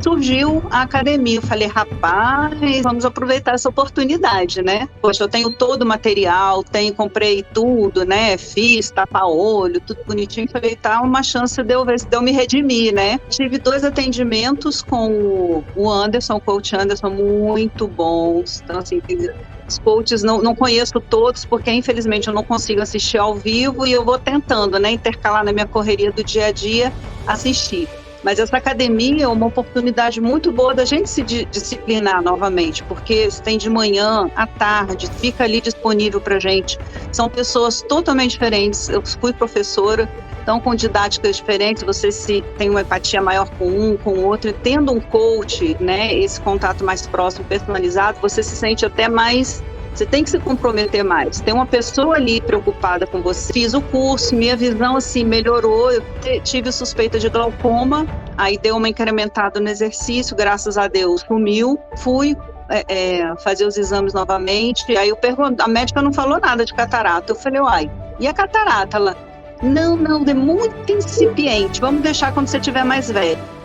surgiu a academia. Eu falei, rapaz, vamos aproveitar essa oportunidade, né? Poxa, eu tenho todo o material, comprei tudo, né? Fiz tapa-olho, tudo bonitinho. Falei, tá uma chance de eu me redimir, né? Tive 2 atendimentos com o Anderson, o coach Anderson, muito bons. Então, assim, os coaches não conheço todos, porque infelizmente eu não consigo assistir ao vivo e eu vou tentando, né, intercalar na minha correria do dia a dia, assistir. Mas essa academia é uma oportunidade muito boa da gente se disciplinar novamente, porque tem de manhã, à tarde, fica ali disponível para gente. São pessoas totalmente diferentes. Eu fui professora, então com didáticas diferentes, você se tem uma empatia maior com um, com o outro, e tendo um coach, né, esse contato mais próximo, personalizado, você se sente até mais. Você tem que se comprometer mais. Tem uma pessoa ali preocupada com você. Fiz o curso, minha visão assim melhorou. Eu tive suspeita de glaucoma, aí deu uma incrementada no exercício, graças a Deus sumiu. Fui fazer os exames novamente. Aí eu pergunto, a médica não falou nada de catarata. Eu falei, uai, e a catarata? Ela, não, é muito incipiente. Vamos deixar quando você estiver mais velho.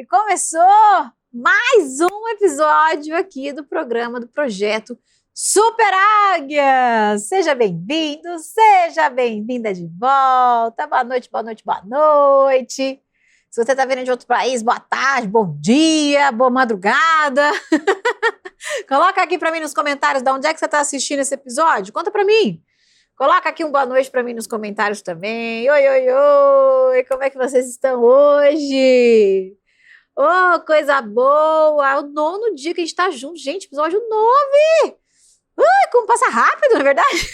Começou mais um episódio aqui do programa do Projeto Super Águia. Seja bem-vindo, seja bem-vinda de volta. Boa noite, boa noite, boa noite. Se você está vindo de outro país, boa tarde, bom dia, boa madrugada. Coloca aqui para mim nos comentários de onde é que você está assistindo esse episódio. Conta para mim. Coloca aqui um boa noite para mim nos comentários também. Oi, oi, oi. Como é que vocês estão hoje? Oh, coisa boa! É o 9º dia que a gente tá junto. Gente, episódio 9! Ui, como passa rápido, não é verdade?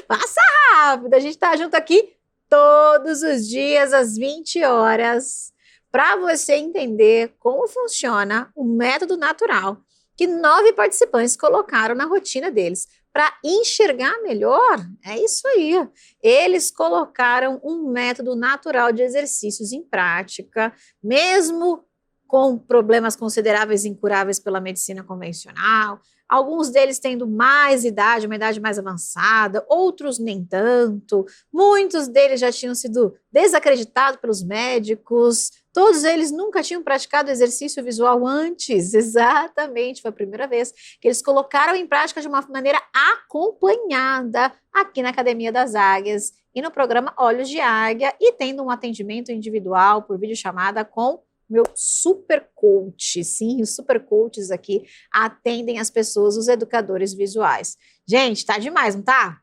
Passa rápido! A gente tá junto aqui todos os dias, às 20 horas, para você entender como funciona o método natural que 9 participantes colocaram na rotina deles. Para enxergar melhor, é isso aí. Eles colocaram um método natural de exercícios em prática, mesmo com problemas consideráveis e incuráveis pela medicina convencional, alguns deles tendo mais idade, uma idade mais avançada, outros nem tanto, muitos deles já tinham sido desacreditados pelos médicos, todos eles nunca tinham praticado exercício visual antes, exatamente, foi a primeira vez que eles colocaram em prática de uma maneira acompanhada aqui na Academia das Águias e no programa Olhos de Águia e tendo um atendimento individual por videochamada com meu super coach. Sim, os super coaches aqui atendem as pessoas, os educadores visuais. Gente, tá demais, não tá?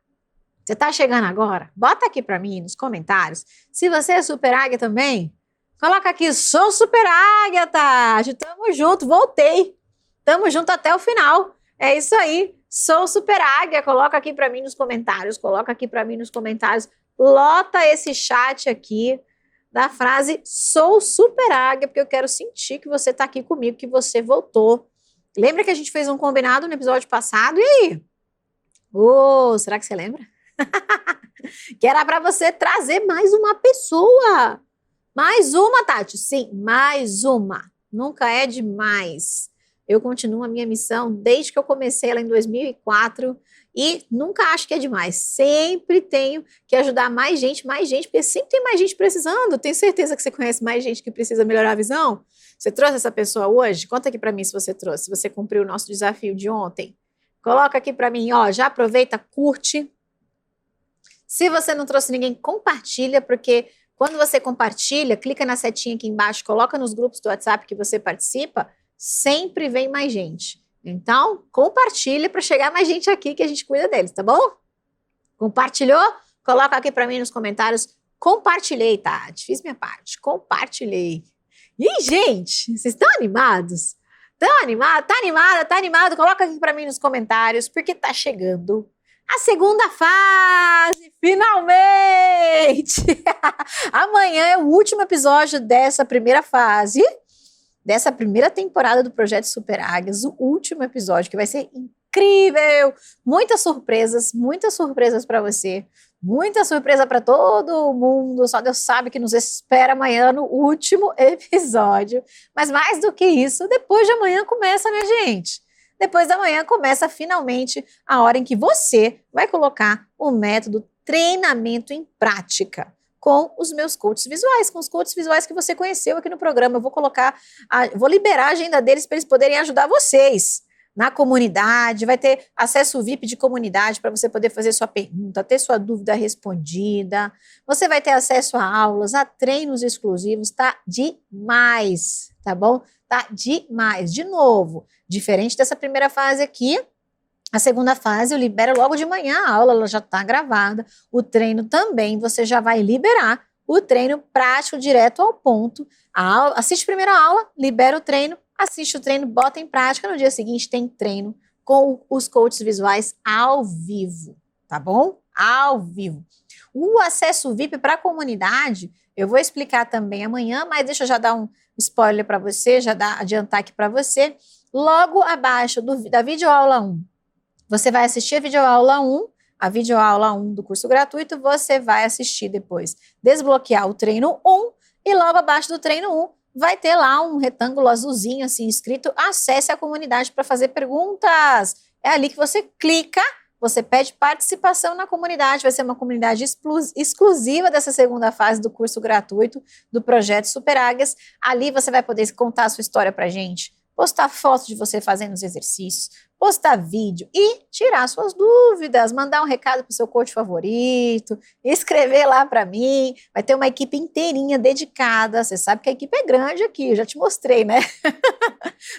Você tá chegando agora? Bota aqui para mim nos comentários. Se você é super águia também, coloca aqui, sou super águia, Tati. Tamo junto, voltei. Tamo junto até o final. É isso aí. Sou super águia. Coloca aqui para mim nos comentários. Coloca aqui para mim nos comentários. Lota esse chat aqui da frase sou super águia, porque eu quero sentir que você tá aqui comigo, que você voltou. Lembra que a gente fez um combinado no episódio passado? E aí? Será que você lembra? Que era para você trazer mais uma pessoa. Mais uma, Tati? Sim, mais uma. Nunca é demais. Eu continuo a minha missão desde que eu comecei ela em 2004 e nunca acho que é demais. Sempre tenho que ajudar mais gente, porque sempre tem mais gente precisando. Tenho certeza que você conhece mais gente que precisa melhorar a visão. Você trouxe essa pessoa hoje? Conta aqui para mim se você trouxe, se você cumpriu o nosso desafio de ontem. Coloca aqui para mim, ó, já aproveita, curte. Se você não trouxe ninguém, compartilha, porque quando você compartilha, clica na setinha aqui embaixo, coloca nos grupos do WhatsApp que você participa, sempre vem mais gente. Então, compartilha para chegar mais gente aqui que a gente cuida deles, tá bom? Compartilhou? Coloca aqui para mim nos comentários. Compartilhei, Tati. Fiz minha parte. Compartilhei. E, gente, vocês estão animados? Estão animados? Tá animada? Tá animado? Coloca aqui pra mim nos comentários, porque tá chegando a segunda fase, finalmente! Amanhã é o último episódio dessa primeira fase, dessa primeira temporada do Projeto Super Águias, o último episódio, que vai ser incrível! Muitas surpresas para você, muita surpresa para todo mundo, só Deus sabe que nos espera amanhã no último episódio. Mas mais do que isso, depois de amanhã começa, minha gente. Depois da manhã começa finalmente a hora em que você vai colocar o método treinamento em prática com os meus coaches visuais, com os coaches visuais que você conheceu aqui no programa. Eu vou liberar a agenda deles para eles poderem ajudar vocês na comunidade. Vai ter acesso VIP de comunidade para você poder fazer sua pergunta, ter sua dúvida respondida. Você vai ter acesso a aulas, a treinos exclusivos. Tá demais, tá bom? Tá demais. De novo, diferente dessa primeira fase aqui, a segunda fase eu libero logo de manhã a aula, ela já está gravada. O treino também, você já vai liberar o treino prático, direto ao ponto. Assiste primeiro a aula, libera o treino, assiste o treino, bota em prática. No dia seguinte tem treino com os coaches visuais ao vivo, tá bom? Ao vivo. O acesso VIP para a comunidade, eu vou explicar também amanhã, mas deixa eu já dar um spoiler para você, adiantar aqui para você. Logo abaixo da videoaula 1, você vai assistir a videoaula 1 do curso gratuito, você vai assistir depois, desbloquear o treino 1, e logo abaixo do treino 1 vai ter lá um retângulo azulzinho assim escrito, acesse a comunidade para fazer perguntas. É ali que você clica, você pede participação na comunidade, vai ser uma comunidade exclusiva dessa segunda fase do curso gratuito do Projeto Super Águias. Ali você vai poder contar a sua história pra gente, postar fotos de você fazendo os exercícios, postar vídeo e tirar suas dúvidas, mandar um recado pro seu coach favorito, escrever lá para mim. Vai ter uma equipe inteirinha dedicada. Você sabe que a equipe é grande aqui, eu já te mostrei, né?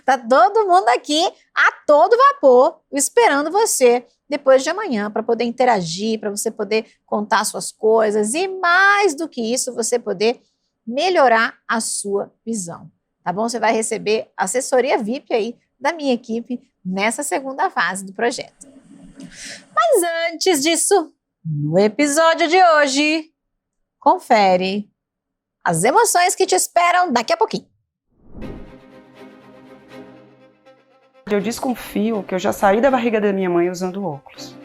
Tá todo mundo aqui a todo vapor esperando você depois de amanhã para poder interagir, para você poder contar suas coisas e, mais do que isso, você poder melhorar a sua visão. Tá bom? Você vai receber assessoria VIP aí da minha equipe nessa segunda fase do projeto. Mas antes disso, no episódio de hoje, confere as emoções que te esperam daqui a pouquinho. Eu desconfio que eu já saí da barriga da minha mãe usando óculos.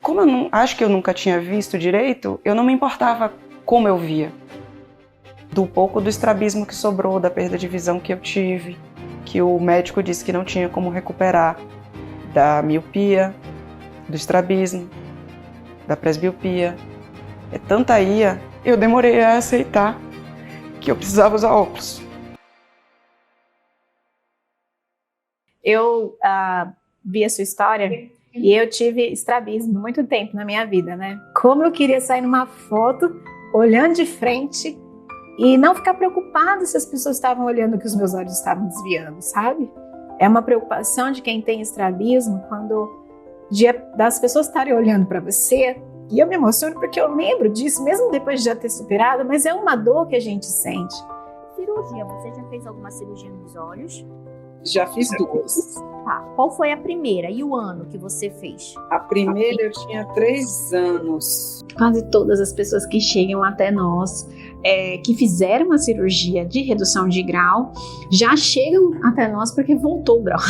Como eu acho que eu nunca tinha visto direito, eu não me importava como eu via. Do pouco do estrabismo que sobrou, da perda de visão que eu tive, que o médico disse que não tinha como recuperar, da miopia, do estrabismo, da presbiopia. É tanta ia, eu demorei a aceitar que eu precisava usar óculos. Eu vi a sua história e eu tive estrabismo muito tempo na minha vida, né? Como eu queria sair numa foto, olhando de frente e não ficar preocupada se as pessoas estavam olhando que os meus olhos estavam desviando, sabe? É uma preocupação de quem tem estrabismo quando das pessoas estarem olhando para você. E eu me emociono porque eu lembro disso, mesmo depois de já ter superado, mas é uma dor que a gente sente. Cirurgia, você já fez alguma cirurgia nos olhos? Já fiz duas. Tá. Qual foi a primeira e o ano que você fez? A primeira eu tinha 3 anos. Quase todas as pessoas que chegam até nós, que fizeram uma cirurgia de redução de grau, já chegam até nós porque voltou o grau.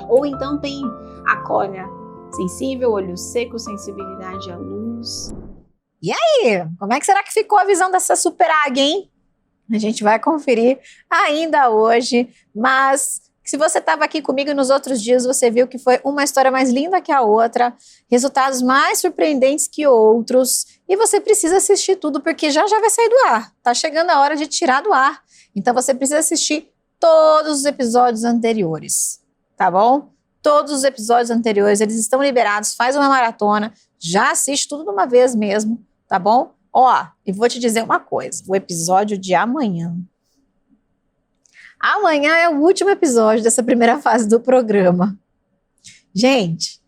Ou então tem a córnea sensível, olho seco, sensibilidade à luz. E aí, como é que será que ficou a visão dessa super águia, hein? A gente vai conferir ainda hoje, mas se você estava aqui comigo nos outros dias, você viu que foi uma história mais linda que a outra, resultados mais surpreendentes que outros, e você precisa assistir tudo, porque já vai sair do ar, tá chegando a hora de tirar do ar, então você precisa assistir todos os episódios anteriores, tá bom? Todos os episódios anteriores, eles estão liberados, faz uma maratona, já assiste tudo de uma vez mesmo, tá bom? Ó, e vou te dizer uma coisa, o episódio de amanhã. Amanhã é o último episódio dessa primeira fase do programa. Gente,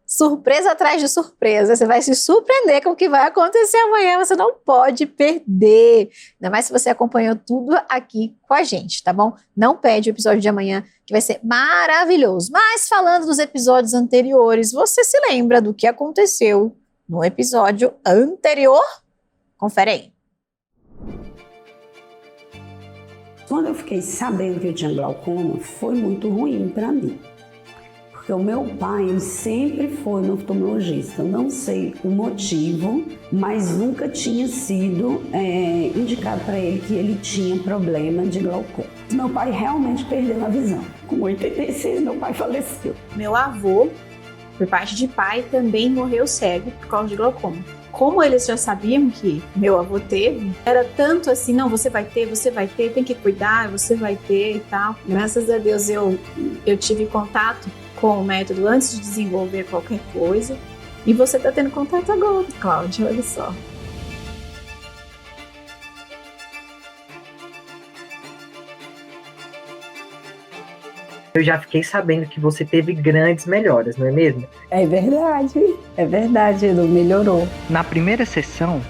surpresa atrás de surpresa. Você vai se surpreender com o que vai acontecer amanhã. Você não pode perder. Ainda mais se você acompanhou tudo aqui com a gente, tá bom? Não perde o episódio de amanhã, que vai ser maravilhoso. Mas falando dos episódios anteriores, você se lembra do que aconteceu no episódio anterior? Confere aí. Quando eu fiquei sabendo que eu tinha glaucoma, foi muito ruim para mim. Porque o meu pai, ele sempre foi no oftalmologista. Eu não sei o motivo, mas nunca tinha sido indicado para ele que ele tinha problema de glaucoma. Meu pai realmente perdeu a visão. Com 86, meu pai faleceu. Meu avô, por parte de pai, também morreu cego por causa de glaucoma. Como eles já sabiam que meu avô teve, era tanto assim, não, você vai ter, tem que cuidar, você vai ter e tal. Graças a Deus eu tive contato com o método antes de desenvolver qualquer coisa. E você está tendo contato agora, Cláudia, olha só. Eu já fiquei sabendo que você teve grandes melhoras, não é mesmo? É verdade, Edu, melhorou. Na primeira sessão,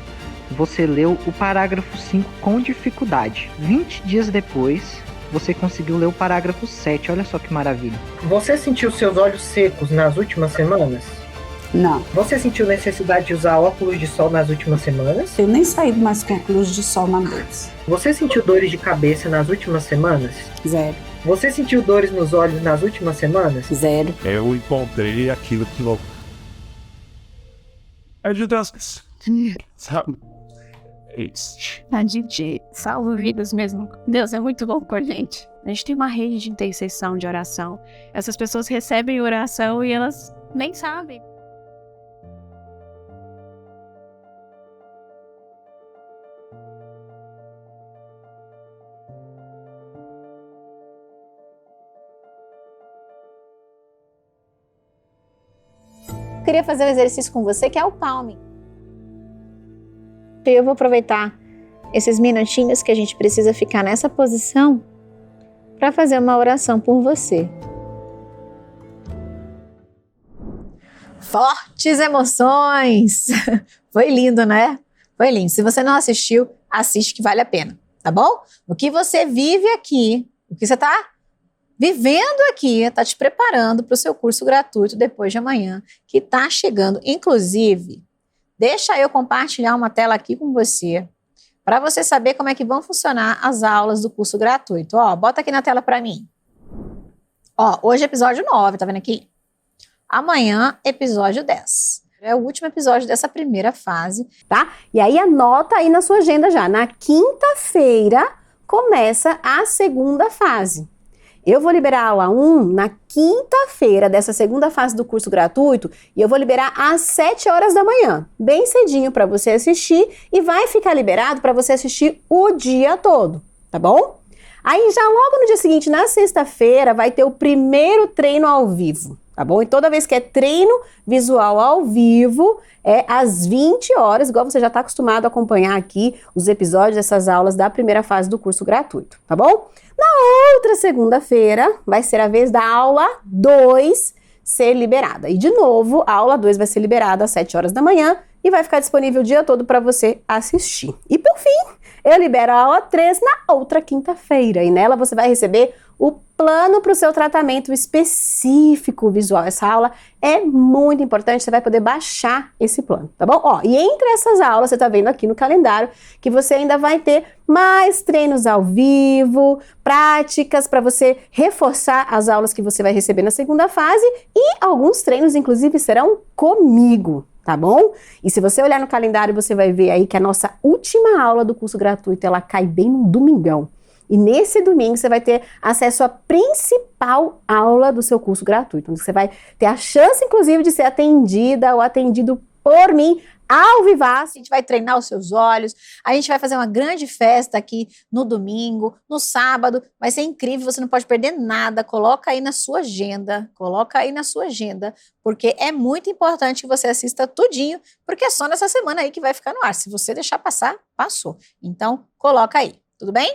você leu o parágrafo 5 com dificuldade. 20 dias depois, você conseguiu ler o parágrafo 7, olha só que maravilha. Você sentiu seus olhos secos nas últimas semanas? Não. Você sentiu necessidade de usar óculos de sol nas últimas semanas? Eu nem saí mais com óculos de sol na bolsa. Você sentiu dores de cabeça nas últimas semanas? Zero. Você sentiu dores nos olhos nas últimas semanas? Zero. Eu encontrei aquilo que não... É de Deus. Sabe? A gente salva vidas mesmo. Deus é muito bom com a gente. A gente tem uma rede de intercessão, de oração. Essas pessoas recebem oração e elas nem sabem. Eu queria fazer um exercício com você, que é o palming. Eu vou aproveitar esses minutinhos que a gente precisa ficar nessa posição para fazer uma oração por você. Fortes emoções! Foi lindo, né? Foi lindo. Se você não assistiu, assiste que vale a pena, tá bom? O que você vive aqui, o que você está vivendo aqui, está te preparando para o seu curso gratuito depois de amanhã, que está chegando. Inclusive, deixa eu compartilhar uma tela aqui com você, para você saber como é que vão funcionar as aulas do curso gratuito. Ó, bota aqui na tela para mim. Ó, hoje é episódio 9, tá vendo aqui? Amanhã, episódio 10. É o último episódio dessa primeira fase, tá? E aí anota aí na sua agenda já. Na quinta-feira começa a segunda fase. Eu vou liberar a aula 1 na quinta-feira dessa segunda fase do curso gratuito e eu vou liberar às 7 horas da manhã, bem cedinho para você assistir e vai ficar liberado para você assistir o dia todo, tá bom? Aí já logo no dia seguinte, na sexta-feira, vai ter o primeiro treino ao vivo, tá bom? E toda vez que é treino visual ao vivo, é às 20 horas, igual você já está acostumado a acompanhar aqui os episódios dessas aulas da primeira fase do curso gratuito, tá bom? Na outra segunda-feira, vai ser a vez da aula 2 ser liberada. E de novo, a aula 2 vai ser liberada às 7 horas da manhã e vai ficar disponível o dia todo para você assistir. E por fim, eu libero a aula 3 na outra quinta-feira. E nela você vai receber o plano para o seu tratamento específico visual. Essa aula é muito importante, você vai poder baixar esse plano, tá bom? Ó, e entre essas aulas, você tá vendo aqui no calendário que você ainda vai ter mais treinos ao vivo, práticas para você reforçar as aulas que você vai receber na segunda fase e alguns treinos, inclusive, serão comigo, tá bom? E se você olhar no calendário, você vai ver aí que a nossa última aula do curso gratuito, ela cai bem no domingão. E nesse domingo você vai ter acesso à principal aula do seu curso gratuito, onde você vai ter a chance, inclusive, de ser atendida ou atendido por mim ao vivaço. A gente vai treinar os seus olhos, a gente vai fazer uma grande festa aqui no domingo, no sábado, vai ser incrível, você não pode perder nada, coloca aí na sua agenda, porque é muito importante que você assista tudinho, porque é só nessa semana aí que vai ficar no ar. Se você deixar passar, passou. Então, coloca aí, tudo bem?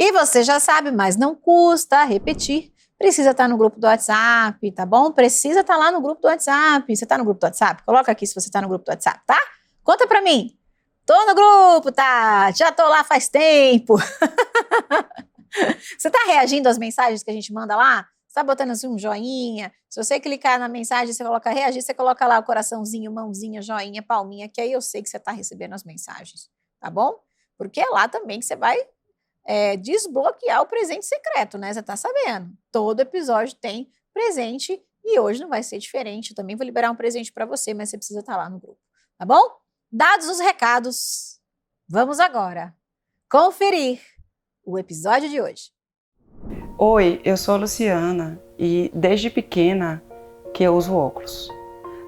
E você já sabe, mas não custa repetir, precisa estar no grupo do WhatsApp, tá bom? Precisa estar lá no grupo do WhatsApp. Você tá no grupo do WhatsApp? Coloca aqui se você tá no grupo do WhatsApp, tá? Conta pra mim. Tô no grupo, tá? Já tô lá faz tempo. Você tá reagindo às mensagens que a gente manda lá? Você tá botando assim um joinha? Se você clicar na mensagem, você coloca reagir, você coloca lá o coraçãozinho, mãozinha, joinha, palminha, que aí eu sei que você tá recebendo as mensagens, tá bom? Porque é lá também que você vai desbloquear o presente secreto, né? Você tá sabendo. Todo episódio tem presente e hoje não vai ser diferente. Eu também vou liberar um presente para você, mas você precisa estar lá no grupo, tá bom? Dados os recados, vamos agora conferir o episódio de hoje. Oi, eu sou a Luciana e desde pequena que eu uso óculos.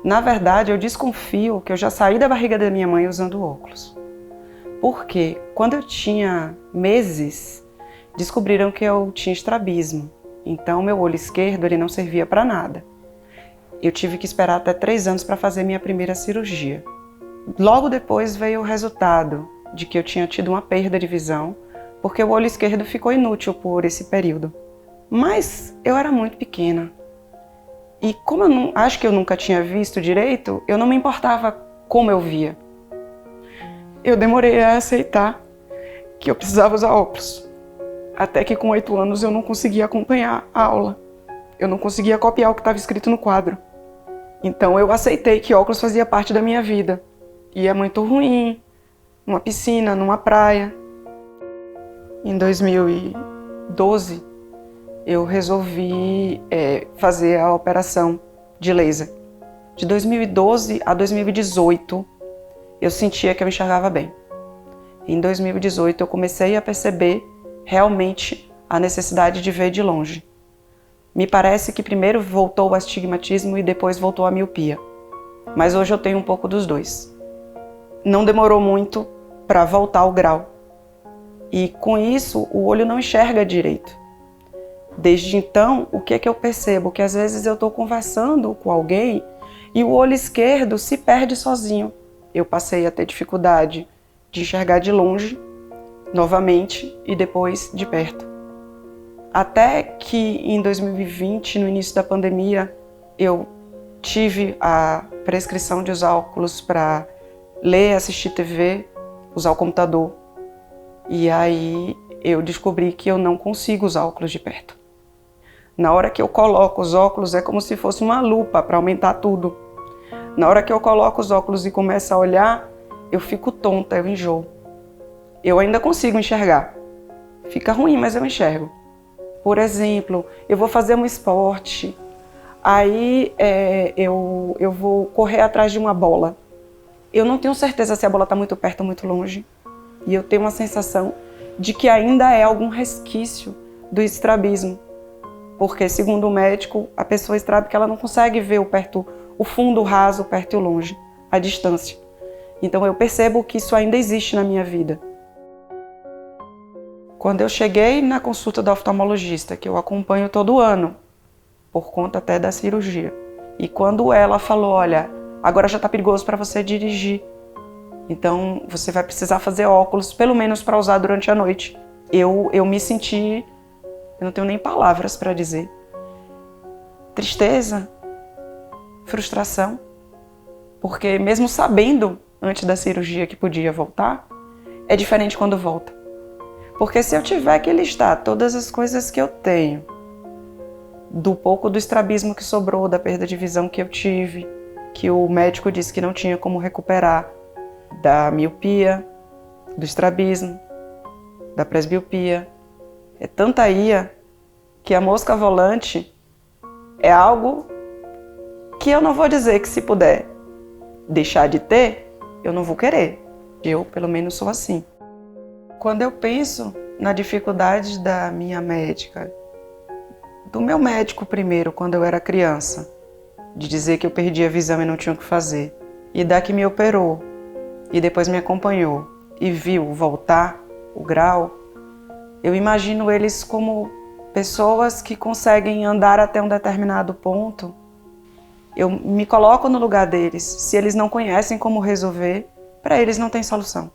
Na verdade, eu desconfio que eu já saí da barriga da minha mãe usando óculos. Porque quando eu tinha meses, descobriram que eu tinha estrabismo. Então, meu olho esquerdo ele não servia para nada. Eu tive que esperar até 3 anos para fazer minha primeira cirurgia. Logo depois veio o resultado de que eu tinha tido uma perda de visão, porque o olho esquerdo ficou inútil por esse período. Mas eu era muito pequena. E como eu acho que eu nunca tinha visto direito, eu não me importava como eu via. Eu demorei a aceitar que eu precisava usar óculos. Até que com 8 anos eu não conseguia acompanhar a aula. Eu não conseguia copiar o que estava escrito no quadro. Então eu aceitei que óculos fazia parte da minha vida. E é muito ruim, numa piscina, numa praia. Em 2012, eu resolvi fazer a operação de laser. De 2012 a 2018, eu sentia que eu enxergava bem. Em 2018, eu comecei a perceber realmente a necessidade de ver de longe. Me parece que primeiro voltou o astigmatismo e depois voltou a miopia. Mas hoje eu tenho um pouco dos dois. Não demorou muito para voltar o grau. E com isso, o olho não enxerga direito. Desde então, o que é que eu percebo? Que às vezes eu estou conversando com alguém e o olho esquerdo se perde sozinho. Eu passei a ter dificuldade de enxergar de longe, novamente, e depois de perto. Até que em 2020, no início da pandemia, eu tive a prescrição de usar óculos para ler, assistir TV, usar o computador. E aí eu descobri que eu não consigo usar óculos de perto. Na hora que eu coloco os óculos, é como se fosse uma lupa para aumentar tudo. Na hora que eu coloco os óculos e começo a olhar, eu fico tonta, eu enjoo. Eu ainda consigo enxergar. Fica ruim, mas eu enxergo. Por exemplo, eu vou fazer um esporte, aí eu vou correr atrás de uma bola. Eu não tenho certeza se a bola está muito perto ou muito longe. E eu tenho uma sensação de que ainda é algum resquício do estrabismo. Porque, segundo o médico, a pessoa estrábica ela não consegue ver o fundo, o raso, o perto e o longe, a distância. Então eu percebo que isso ainda existe na minha vida. Quando eu cheguei na consulta do oftalmologista, que eu acompanho todo ano, por conta até da cirurgia, e quando ela falou, olha, agora já está perigoso para você dirigir, então você vai precisar fazer óculos, pelo menos para usar durante a noite. Eu me senti, eu não tenho nem palavras para dizer, tristeza, frustração, porque mesmo sabendo antes da cirurgia que podia voltar, é diferente quando volta. Porque se eu tiver que listar todas as coisas que eu tenho, do pouco do estrabismo que sobrou, da perda de visão que eu tive, que o médico disse que não tinha como recuperar, da miopia, do estrabismo, da presbiopia, é tanta ia que a mosca volante é algo que eu não vou dizer que se puder deixar de ter, eu não vou querer. Eu, pelo menos, sou assim. Quando eu penso na dificuldade da minha médica, do meu médico primeiro, quando eu era criança, de dizer que eu perdi a visão e não tinha o que fazer, e da que me operou, e depois me acompanhou, e viu voltar o grau, eu imagino eles como pessoas que conseguem andar até um determinado ponto. Eu me coloco no lugar deles. Se eles não conhecem como resolver, para eles não tem solução.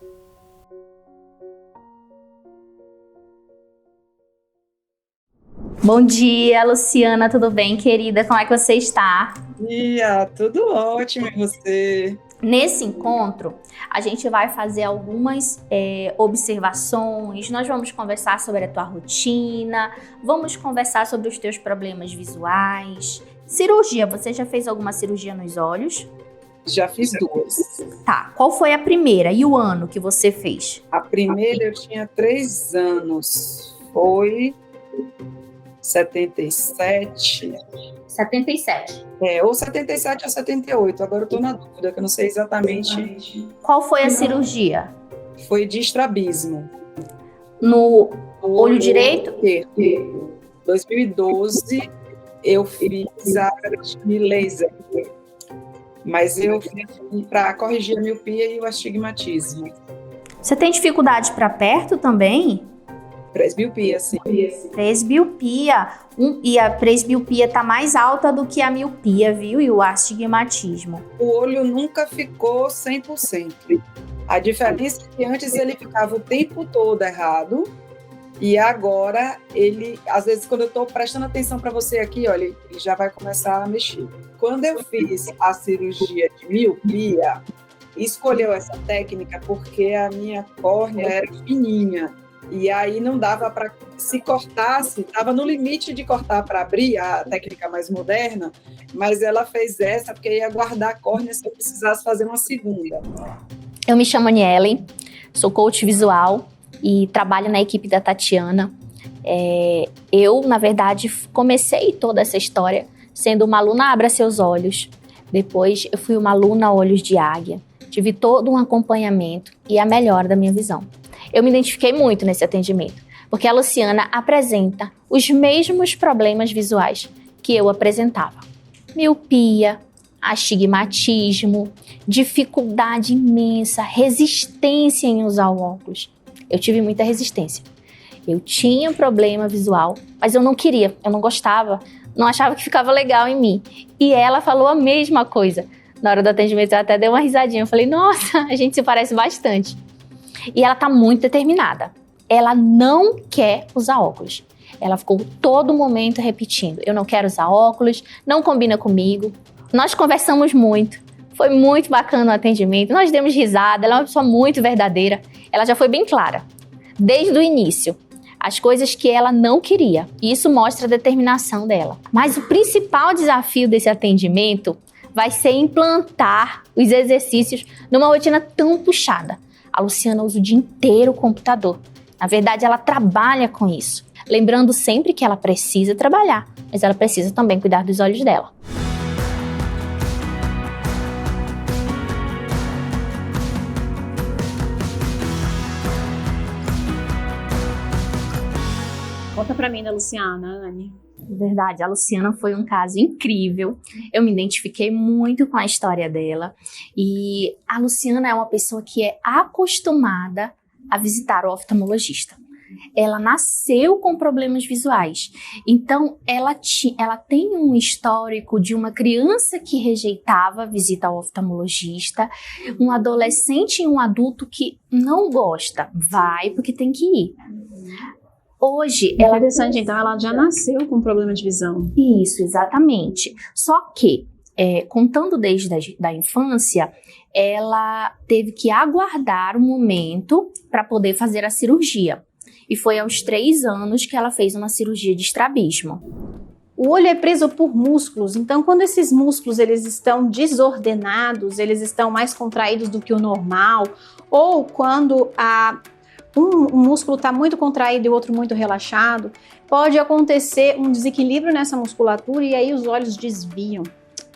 Bom dia, Luciana, tudo bem, querida? Como é que você está? Tudo ótimo, e você? Nesse encontro, a gente vai fazer algumas observações, nós vamos conversar sobre a tua rotina, vamos conversar sobre os teus problemas visuais. Cirurgia, você já fez alguma cirurgia nos olhos? Já fiz 2. Tá, qual foi a primeira e o ano que você fez? A primeira eu tinha 3 anos, foi 77. 77. Ou 77 ou 78, agora eu tô na dúvida, que eu não sei exatamente. Qual foi a cirurgia? Foi de estrabismo. No olho direito? 2012 eu fiz a de laser, mas eu fiz para corrigir a miopia e o astigmatismo. Você tem dificuldade para perto também? Presbiopia, sim. Presbiopia. E a presbiopia tá mais alta do que a miopia, viu? E o astigmatismo. O olho nunca ficou 100%. A diferença é que antes ele ficava o tempo todo errado e agora ele, às vezes, quando eu estou prestando atenção para você aqui, olha, ele já vai começar a mexer. Quando eu fiz a cirurgia de miopia, escolheu essa técnica porque a minha córnea era fininha. E aí não dava para, se cortasse, estava no limite de cortar para abrir, a técnica mais moderna, mas ela fez essa porque ia guardar a córnea se eu precisasse fazer uma segunda. Eu me chamo Aniele, sou coach visual e trabalho na equipe da Tatiana. Eu, na verdade, comecei toda essa história sendo uma aluna Abra Seus Olhos. Depois eu fui uma aluna Olhos de Águia. Tive todo um acompanhamento e a melhora da minha visão. Eu me identifiquei muito nesse atendimento, porque a Luciana apresenta os mesmos problemas visuais que eu apresentava. Miopia, astigmatismo, dificuldade imensa, resistência em usar o óculos. Eu tive muita resistência. Eu tinha um problema visual, mas eu não queria, eu não gostava, não achava que ficava legal em mim. E ela falou a mesma coisa. Na hora do atendimento eu até dei uma risadinha, eu falei, nossa, a gente se parece bastante. E ela tá muito determinada. Ela não quer usar óculos. Ela ficou todo momento repetindo, eu não quero usar óculos, não combina comigo. Nós conversamos muito, foi muito bacana o atendimento, nós demos risada, ela é uma pessoa muito verdadeira. Ela já foi bem clara, desde o início, as coisas que ela não queria. E isso mostra a determinação dela. Mas o principal desafio desse atendimento vai ser implantar os exercícios numa rotina tão puxada. A Luciana usa o dia inteiro o computador. Na verdade, ela trabalha com isso. Lembrando sempre que ela precisa trabalhar, mas ela precisa também cuidar dos olhos dela. Conta pra mim da Luciana, Anne. Verdade, a Luciana foi um caso incrível. Eu me identifiquei muito com a história dela. E a Luciana é uma pessoa que é acostumada a visitar o oftalmologista. Ela nasceu com problemas visuais. Então, ela tem um histórico de uma criança que rejeitava a visita ao oftalmologista, um adolescente e um adulto que não gosta. Vai porque tem que ir. Hoje, ela... Interessante, então ela já nasceu com problema de visão. Isso, exatamente. Só que, contando desde a infância, ela teve que aguardar um momento para poder fazer a cirurgia. E foi aos 3 anos que ela fez uma cirurgia de estrabismo. O olho é preso por músculos, então quando esses músculos eles estão desordenados, eles estão mais contraídos do que o normal, ou quando um músculo está muito contraído e o outro muito relaxado, pode acontecer um desequilíbrio nessa musculatura e aí os olhos desviam,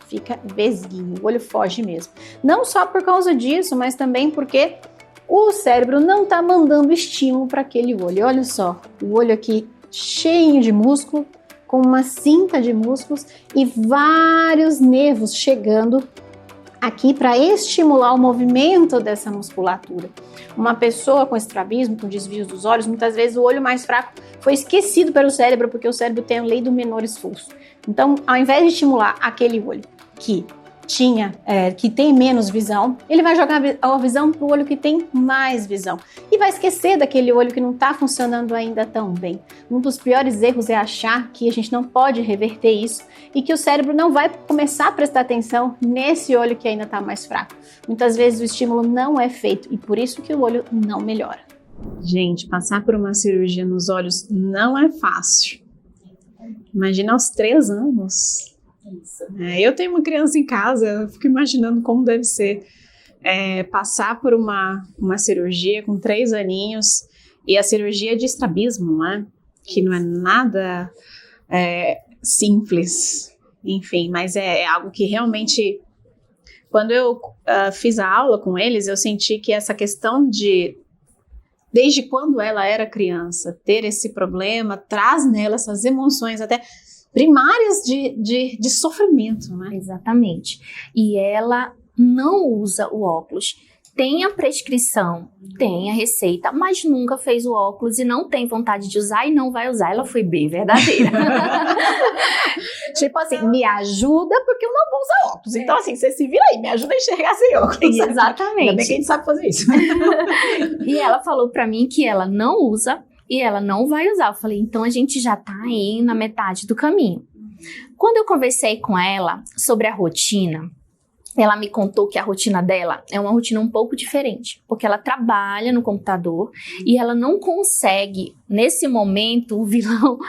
fica vesguinho, o olho foge mesmo. Não só por causa disso, mas também porque o cérebro não está mandando estímulo para aquele olho. Olha só, o olho aqui cheio de músculo, com uma cinta de músculos e vários nervos chegando aqui para estimular o movimento dessa musculatura. Uma pessoa com estrabismo, com desvios dos olhos, muitas vezes o olho mais fraco foi esquecido pelo cérebro, porque o cérebro tem a lei do menor esforço. Então, ao invés de estimular aquele olho que que tem menos visão, ele vai jogar a visão para o olho que tem mais visão e vai esquecer daquele olho que não está funcionando ainda tão bem. Um dos piores erros é achar que a gente não pode reverter isso e que o cérebro não vai começar a prestar atenção nesse olho que ainda está mais fraco. Muitas vezes o estímulo não é feito e por isso que o olho não melhora. Gente, passar por uma cirurgia nos olhos não é fácil. Imagina aos 3 anos. Eu tenho uma criança em casa, eu fico imaginando como deve ser passar por uma cirurgia com 3 aninhos e a cirurgia de estrabismo, né? Que não é nada simples, enfim, mas é algo que realmente, quando eu fiz a aula com eles, eu senti que essa questão de, desde quando ela era criança, ter esse problema, traz nela essas emoções até primárias de sofrimento, né? Exatamente. E ela não usa o óculos. Tem a prescrição, tem a receita, mas nunca fez o óculos e não tem vontade de usar e não vai usar. Ela foi bem verdadeira. Tipo assim, me ajuda porque eu não vou usar óculos. Então assim, você se vira aí, me ajuda a enxergar sem óculos. Exatamente. Ainda bem que a gente sabe fazer isso. E ela falou pra mim que ela não usa e ela não vai usar. Eu falei, então a gente já tá aí na metade do caminho. Quando eu conversei com ela sobre a rotina, ela me contou que a rotina dela é uma rotina um pouco diferente, porque ela trabalha no computador e ela não consegue, nesse momento, o vilão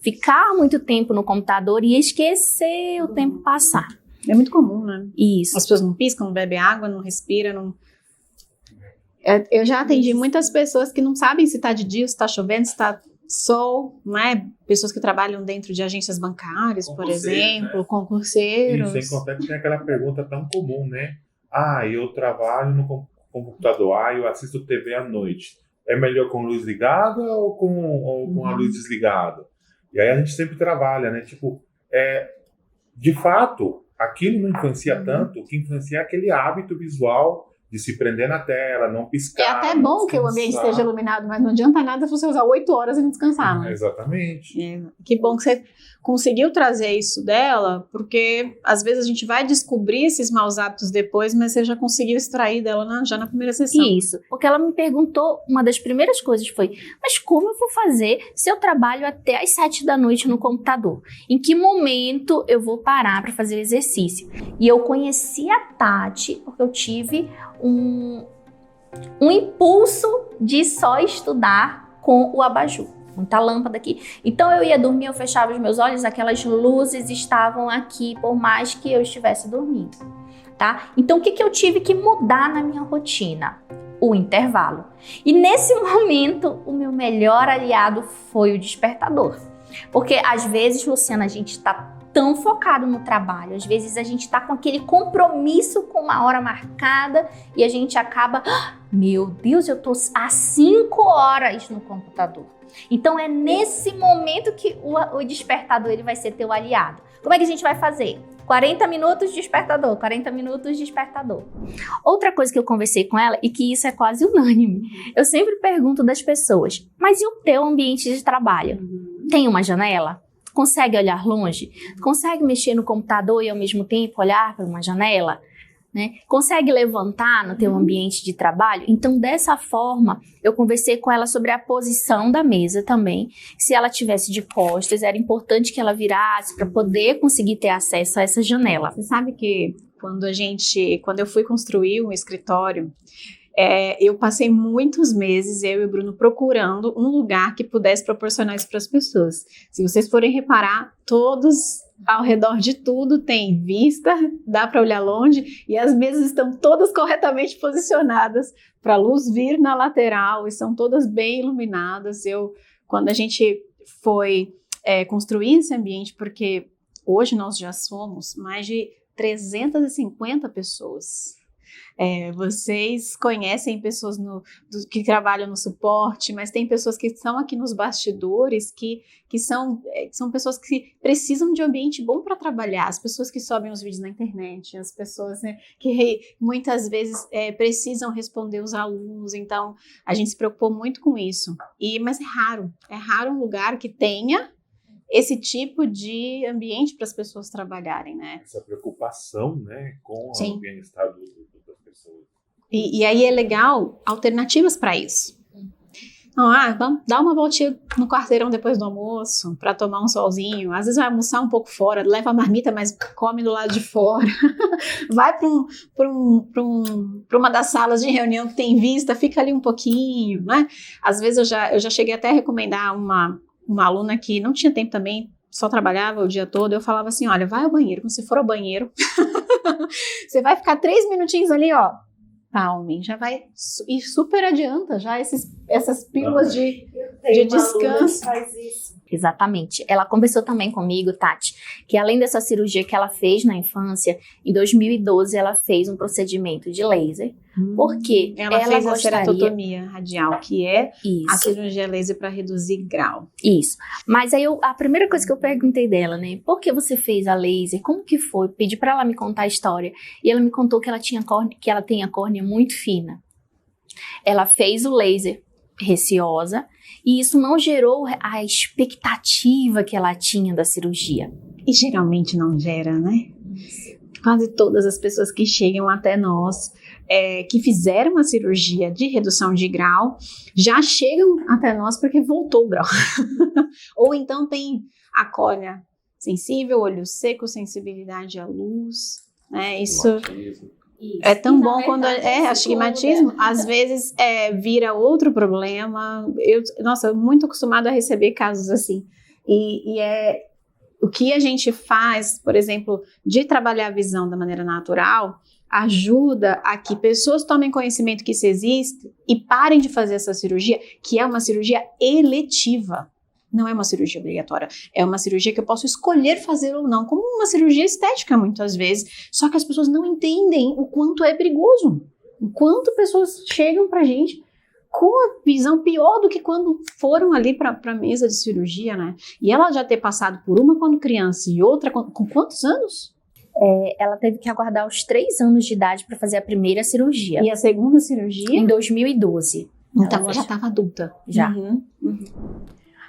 ficar muito tempo no computador e esquecer o tempo passar. É muito comum, né? Isso. As pessoas não piscam, não bebem água, não respiram, não... Eu já atendi muitas pessoas que não sabem se está de dia, se está chovendo, se está sol, né? Pessoas que trabalham dentro de agências bancárias, por exemplo, né? Concurseiros. E sem contar que tem aquela pergunta tão comum, né? Eu trabalho no computador, eu assisto TV à noite. É melhor com luz ligada ou com a luz desligada? E aí a gente sempre trabalha, né? Tipo, de fato, aquilo não influencia tanto, o que influencia é aquele hábito visual de se prender na tela, não piscar. É até bom que o ambiente esteja iluminado, mas não adianta nada você usar 8 horas e não descansar, né? Exatamente. Que bom que você conseguiu trazer isso dela, porque às vezes a gente vai descobrir esses maus hábitos depois, mas você já conseguiu extrair dela já na primeira sessão. Isso, porque ela me perguntou, uma das primeiras coisas foi, mas como eu vou fazer se eu trabalho até às 7 da noite no computador? Em que momento eu vou parar para fazer o exercício? E eu conheci a Tati, porque eu tive um impulso de só estudar com o abajur, muita lâmpada aqui. Então eu ia dormir, eu fechava os meus olhos, aquelas luzes estavam aqui, por mais que eu estivesse dormindo, tá? Então o que eu tive que mudar na minha rotina? O intervalo. E nesse momento, o meu melhor aliado foi o despertador. Porque às vezes, Luciana, a gente está tão focado no trabalho, às vezes a gente tá com aquele compromisso com uma hora marcada e a gente acaba, meu Deus, eu tô há 5 horas no computador. Então é nesse momento que o despertador ele vai ser teu aliado. Como é que a gente vai fazer? 40 minutos despertador, 40 minutos despertador. Outra coisa que eu conversei com ela, e que isso é quase unânime, eu sempre pergunto das pessoas, mas e o teu ambiente de trabalho? Tem uma janela? Consegue olhar longe? Consegue mexer no computador e ao mesmo tempo olhar para uma janela? Né? Consegue levantar no teu ambiente de trabalho? Então, dessa forma, eu conversei com ela sobre a posição da mesa também. Se ela tivesse de costas, era importante que ela virasse para poder conseguir ter acesso a essa janela. Você sabe que quando eu fui construir um escritório, eu passei muitos meses, eu e o Bruno, procurando um lugar que pudesse proporcionar isso para as pessoas. Se vocês forem reparar, todos ao redor de tudo tem vista, dá para olhar longe, e as mesas estão todas corretamente posicionadas para a luz vir na lateral, e são todas bem iluminadas. Quando a gente foi construir esse ambiente, porque hoje nós já somos mais de 350 pessoas. Vocês conhecem pessoas que trabalham no suporte, mas tem pessoas que estão aqui nos bastidores que são pessoas que precisam de um ambiente bom para trabalhar, as pessoas que sobem os vídeos na internet, as pessoas, né, que muitas vezes precisam responder os alunos. Então a gente se preocupou muito com isso, mas é raro um lugar que tenha esse tipo de ambiente para as pessoas trabalharem, né? Essa preocupação, né, com Sim. o bem-estar das pessoas. E aí é legal alternativas para isso. Então, vamos dar uma voltinha no quarteirão depois do almoço para tomar um solzinho. Às vezes vai almoçar um pouco fora, leva a marmita, mas come do lado de fora. Vai para uma das salas de reunião que tem vista, fica ali um pouquinho, né? Às vezes eu já cheguei até a recomendar uma aluna que não tinha tempo também, só trabalhava o dia todo. Eu falava assim, olha, vai ao banheiro. Quando você for ao banheiro, você vai ficar 3 minutinhos ali, ó. Palme, já vai e super adianta já essas pílulas de descanso. Faz isso. Exatamente. Ela conversou também comigo, Tati, que além dessa cirurgia que ela fez na infância, em 2012 ela fez um procedimento de laser, porque ela fez a gostaria... ceratotomia radial, que é Isso. a cirurgia laser para reduzir grau. Isso. Mas aí a primeira coisa que eu perguntei dela, né, por que você fez a laser? Como que foi? Pedi para ela me contar a história. E ela me contou que ela tem a córnea muito fina. Ela fez o laser receosa e isso não gerou a expectativa que ela tinha da cirurgia. E geralmente não gera, né? Quase todas as pessoas que chegam até nós, que fizeram a cirurgia de redução de grau, já chegam até nós porque voltou o grau. Ou então tem a córnea sensível, olho seco, sensibilidade à luz, né? Isso é tão bom quando astigmatismo, às vezes vira outro problema. Eu muito acostumada a receber casos assim. E o que a gente faz, por exemplo, de trabalhar a visão da maneira natural, ajuda a que pessoas tomem conhecimento que isso existe e parem de fazer essa cirurgia, que é uma cirurgia eletiva. Não é uma cirurgia obrigatória, é uma cirurgia que eu posso escolher fazer ou não, como uma cirurgia estética muitas vezes, só que as pessoas não entendem o quanto é perigoso, o quanto pessoas chegam pra gente com a visão pior do que quando foram ali pra mesa de cirurgia, né? E ela já ter passado por uma quando criança e outra com quantos anos? Ela teve que aguardar os 3 anos de idade para fazer a primeira cirurgia. E a segunda cirurgia? Em 2012. Então ela já estava adulta. Já. Uhum.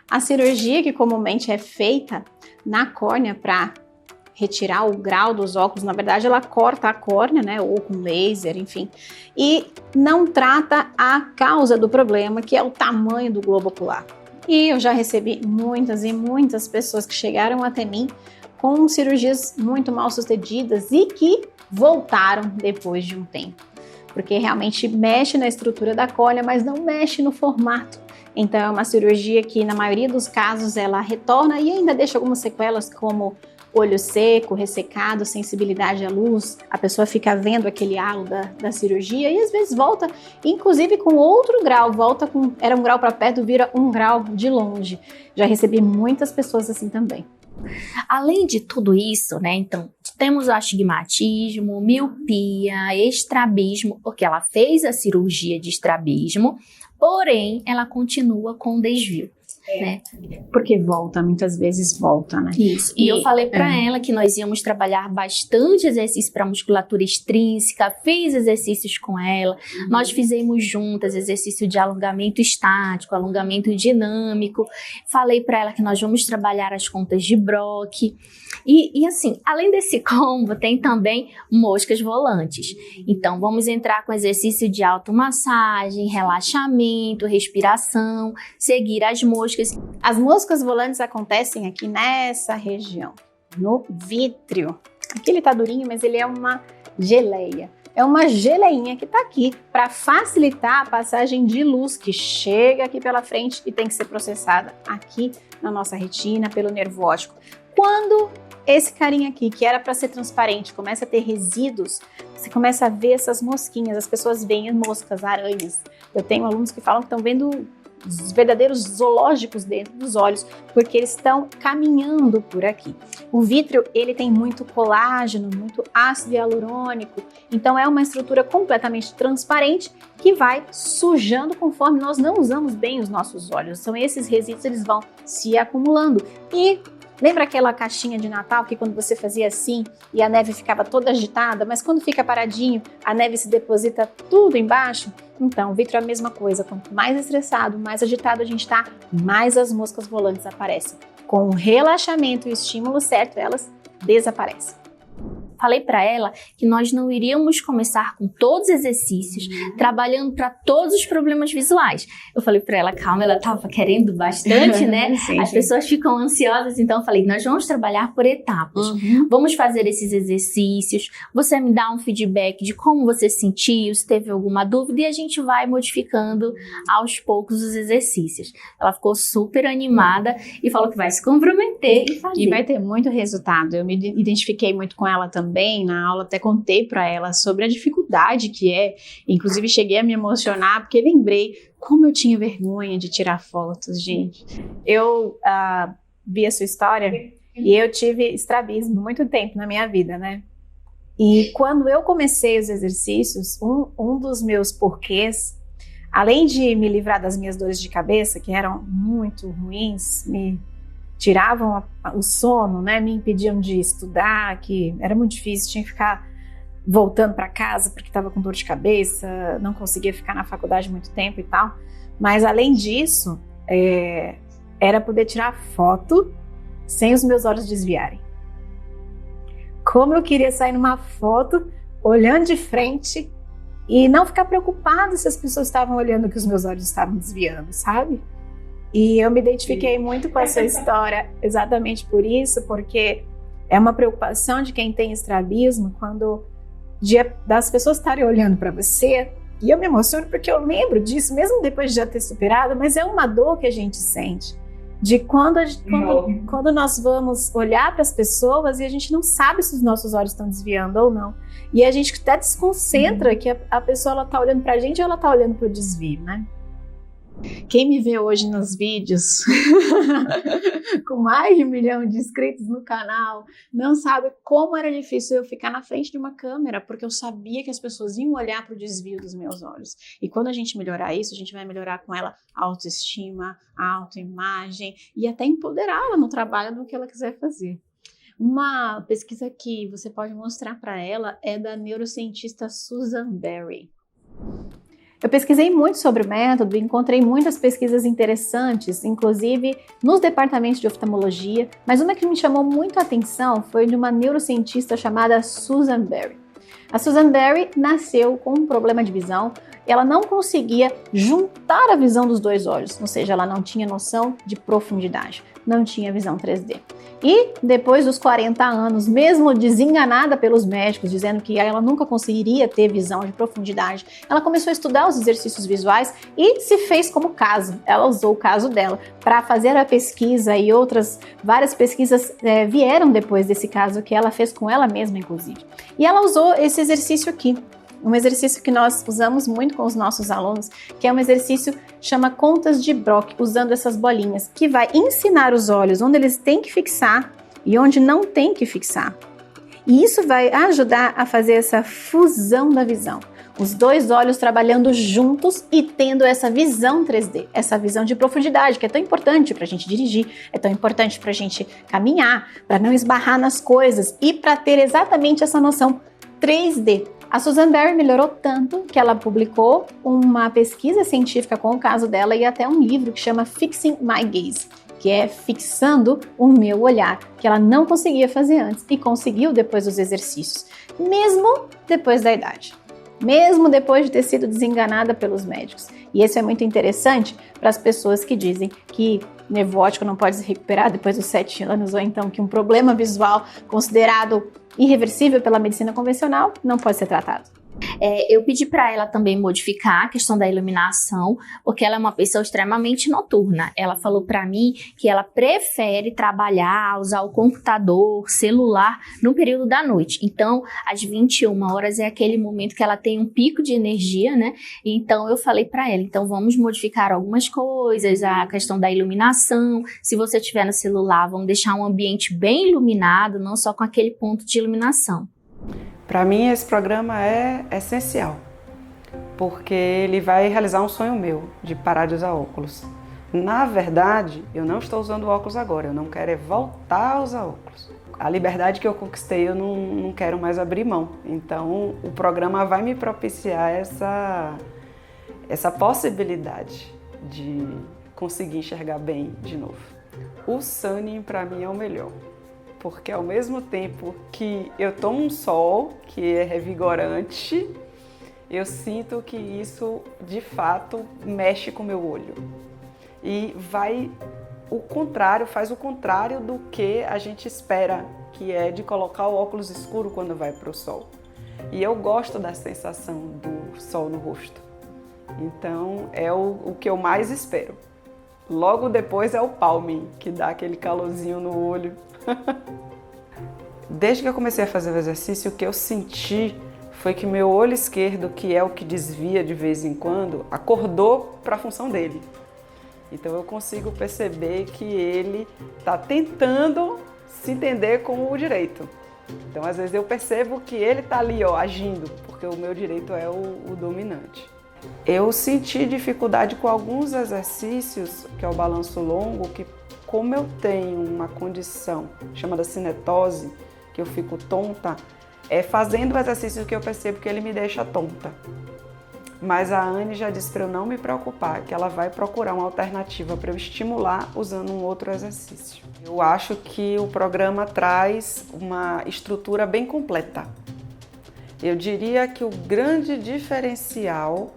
A cirurgia que comumente é feita na córnea para retirar o grau dos óculos, na verdade ela corta a córnea, né, ou com laser, enfim, e não trata a causa do problema, que é o tamanho do globo ocular. E eu já recebi muitas e muitas pessoas que chegaram até mim com cirurgias muito mal sucedidas e que voltaram depois de um tempo, porque realmente mexe na estrutura da córnea, mas não mexe no formato. Então é uma cirurgia que na maioria dos casos ela retorna e ainda deixa algumas sequelas como olho seco, ressecado, sensibilidade à luz, a pessoa fica vendo aquele halo da cirurgia e às vezes volta, inclusive com outro grau, era um grau para perto, vira um grau de longe. Já recebi muitas pessoas assim também. Além de tudo isso, né, então, temos o astigmatismo, miopia, estrabismo, porque ela fez a cirurgia de estrabismo, porém, ela continua com desvio. Né? Porque muitas vezes volta, né? Isso. E eu falei para ela que nós íamos trabalhar bastante exercício para musculatura extrínseca, fiz exercícios com ela, nós fizemos juntas exercício de alongamento estático, alongamento dinâmico, falei para ela que nós vamos trabalhar as contas de Brock, e assim, além desse combo, tem também moscas volantes. Então, vamos entrar com exercício de automassagem, relaxamento, respiração, seguir as moscas. As moscas volantes acontecem aqui nessa região, no vítreo. Aqui ele tá durinho, mas ele é uma geleia. É uma geleinha que tá aqui para facilitar a passagem de luz que chega aqui pela frente e tem que ser processada aqui na nossa retina pelo nervo óptico. Quando esse carinha aqui, que era para ser transparente, começa a ter resíduos, você começa a ver essas mosquinhas, as pessoas veem moscas, aranhas. Eu tenho alunos que falam que estão vendo os verdadeiros zoológicos dentro dos olhos, porque eles estão caminhando por aqui. O vítreo, ele tem muito colágeno, muito ácido hialurônico, então é uma estrutura completamente transparente que vai sujando conforme nós não usamos bem os nossos olhos. São esses resíduos, eles vão se acumulando e Lembra aquela caixinha de Natal que quando você fazia assim e a neve ficava toda agitada, mas quando fica paradinho, a neve se deposita tudo embaixo? Então, o vitro é a mesma coisa. Quanto mais estressado, mais agitado a gente está, mais as moscas volantes aparecem. Com o relaxamento e o estímulo certo, elas desaparecem. Falei para ela que nós não iríamos começar com todos os exercícios, trabalhando para todos os problemas visuais. Eu falei para ela, calma, ela estava querendo bastante, né? As pessoas ficam ansiosas, então eu falei, nós vamos trabalhar por etapas. Vamos fazer esses exercícios, você me dá um feedback de como você se sentiu, se teve alguma dúvida, e a gente vai modificando aos poucos os exercícios. Ela ficou super animada e falou que vai se comprometer e fazer. E vai ter muito resultado. Eu me identifiquei muito com ela também na aula, até contei para ela sobre a dificuldade que é, inclusive cheguei a me emocionar porque lembrei como eu tinha vergonha de tirar fotos, gente. Eu vi a sua história e eu tive estrabismo muito tempo na minha vida, né? E quando eu comecei os exercícios, um dos meus porquês, além de me livrar das minhas dores de cabeça, que eram muito ruins, me tiravam o sono, né? Me impediam de estudar, que era muito difícil, tinha que ficar voltando para casa porque estava com dor de cabeça, não conseguia ficar na faculdade muito tempo e tal. Mas além disso, era poder tirar foto sem os meus olhos desviarem. Como eu queria sair numa foto olhando de frente e não ficar preocupada se as pessoas estavam olhando que os meus olhos estavam desviando, sabe? E eu me identifiquei muito com essa história exatamente por isso, porque é uma preocupação de quem tem estrabismo quando das pessoas estarem olhando para você, e eu me emociono porque eu lembro disso, mesmo depois de já ter superado, mas é uma dor que a gente sente, de quando nós vamos olhar para as pessoas e a gente não sabe se os nossos olhos estão desviando ou não, e a gente até desconcentra que a pessoa está olhando para a gente ou ela está olhando para o desvio, né? Quem me vê hoje nos vídeos com mais de 1 milhão de inscritos no canal não sabe como era difícil eu ficar na frente de uma câmera, porque eu sabia que as pessoas iam olhar para o desvio dos meus olhos. E quando a gente melhorar isso, a gente vai melhorar com ela a autoestima, a autoimagem e até empoderá-la no trabalho do que ela quiser fazer. Uma pesquisa que você pode mostrar para ela é da neurocientista Susan Berry. Eu pesquisei muito sobre o método e encontrei muitas pesquisas interessantes, inclusive nos departamentos de oftalmologia, mas uma que me chamou muito a atenção foi de uma neurocientista chamada Susan Berry. A Susan Berry nasceu com um problema de visão, ela não conseguia juntar a visão dos dois olhos, ou seja, ela não tinha noção de profundidade, não tinha visão 3D. E depois dos 40 anos, mesmo desenganada pelos médicos, dizendo que ela nunca conseguiria ter visão de profundidade, ela começou a estudar os exercícios visuais e se fez como caso. Ela usou o caso dela para fazer a pesquisa e várias pesquisas vieram depois desse caso que ela fez com ela mesma, inclusive. E ela usou esse exercício aqui. Um exercício que nós usamos muito com os nossos alunos, que é um exercício que chama contas de Brock, usando essas bolinhas, que vai ensinar os olhos onde eles têm que fixar e onde não tem que fixar. E isso vai ajudar a fazer essa fusão da visão. Os dois olhos trabalhando juntos e tendo essa visão 3D, essa visão de profundidade, que é tão importante para a gente dirigir, é tão importante para a gente caminhar, para não esbarrar nas coisas e para ter exatamente essa noção 3D. A Susan Berry melhorou tanto que ela publicou uma pesquisa científica com o caso dela e até um livro que chama Fixing My Gaze, que é fixando o meu olhar, que ela não conseguia fazer antes e conseguiu depois dos exercícios, mesmo depois da idade, mesmo depois de ter sido desenganada pelos médicos. E isso é muito interessante para as pessoas que dizem que nervo óptico não pode se recuperar depois dos 7 anos, ou então que um problema visual considerado irreversível pela medicina convencional não pode ser tratado. Eu pedi para ela também modificar a questão da iluminação, porque ela é uma pessoa extremamente noturna. Ela falou para mim que ela prefere trabalhar, usar o computador, celular no período da noite. Então, às 21 horas é aquele momento que ela tem um pico de energia, né? Então, eu falei para ela, então vamos modificar algumas coisas, a questão da iluminação. Se você tiver no celular, vamos deixar um ambiente bem iluminado, não só com aquele ponto de iluminação. Para mim, esse programa é essencial, porque ele vai realizar um sonho meu, de parar de usar óculos. Na verdade, eu não estou usando óculos agora, eu não quero é voltar a usar óculos. A liberdade que eu conquistei, eu não quero mais abrir mão. Então, o programa vai me propiciar essa possibilidade de conseguir enxergar bem de novo. O Sunning, para mim, é o melhor. Porque ao mesmo tempo que eu tomo um sol, que é revigorante, eu sinto que isso, de fato, mexe com o meu olho. E faz o contrário do que a gente espera, que é de colocar o óculos escuro quando vai para o sol. E eu gosto da sensação do sol no rosto. Então, é o que eu mais espero. Logo depois é o palming, que dá aquele calorzinho no olho. Desde que eu comecei a fazer o exercício, o que eu senti foi que meu olho esquerdo, que é o que desvia de vez em quando, acordou para a função dele. Então eu consigo perceber que ele está tentando se entender com o direito. Então às vezes eu percebo que ele está ali agindo, porque o meu direito é o dominante. Eu senti dificuldade com alguns exercícios, que é o balanço longo, que como eu tenho uma condição chamada cinetose, que eu fico tonta, é fazendo o exercício que eu percebo que ele me deixa tonta. Mas a Anne já disse para eu não me preocupar, que ela vai procurar uma alternativa para eu estimular usando um outro exercício. Eu acho que o programa traz uma estrutura bem completa. Eu diria que o grande diferencial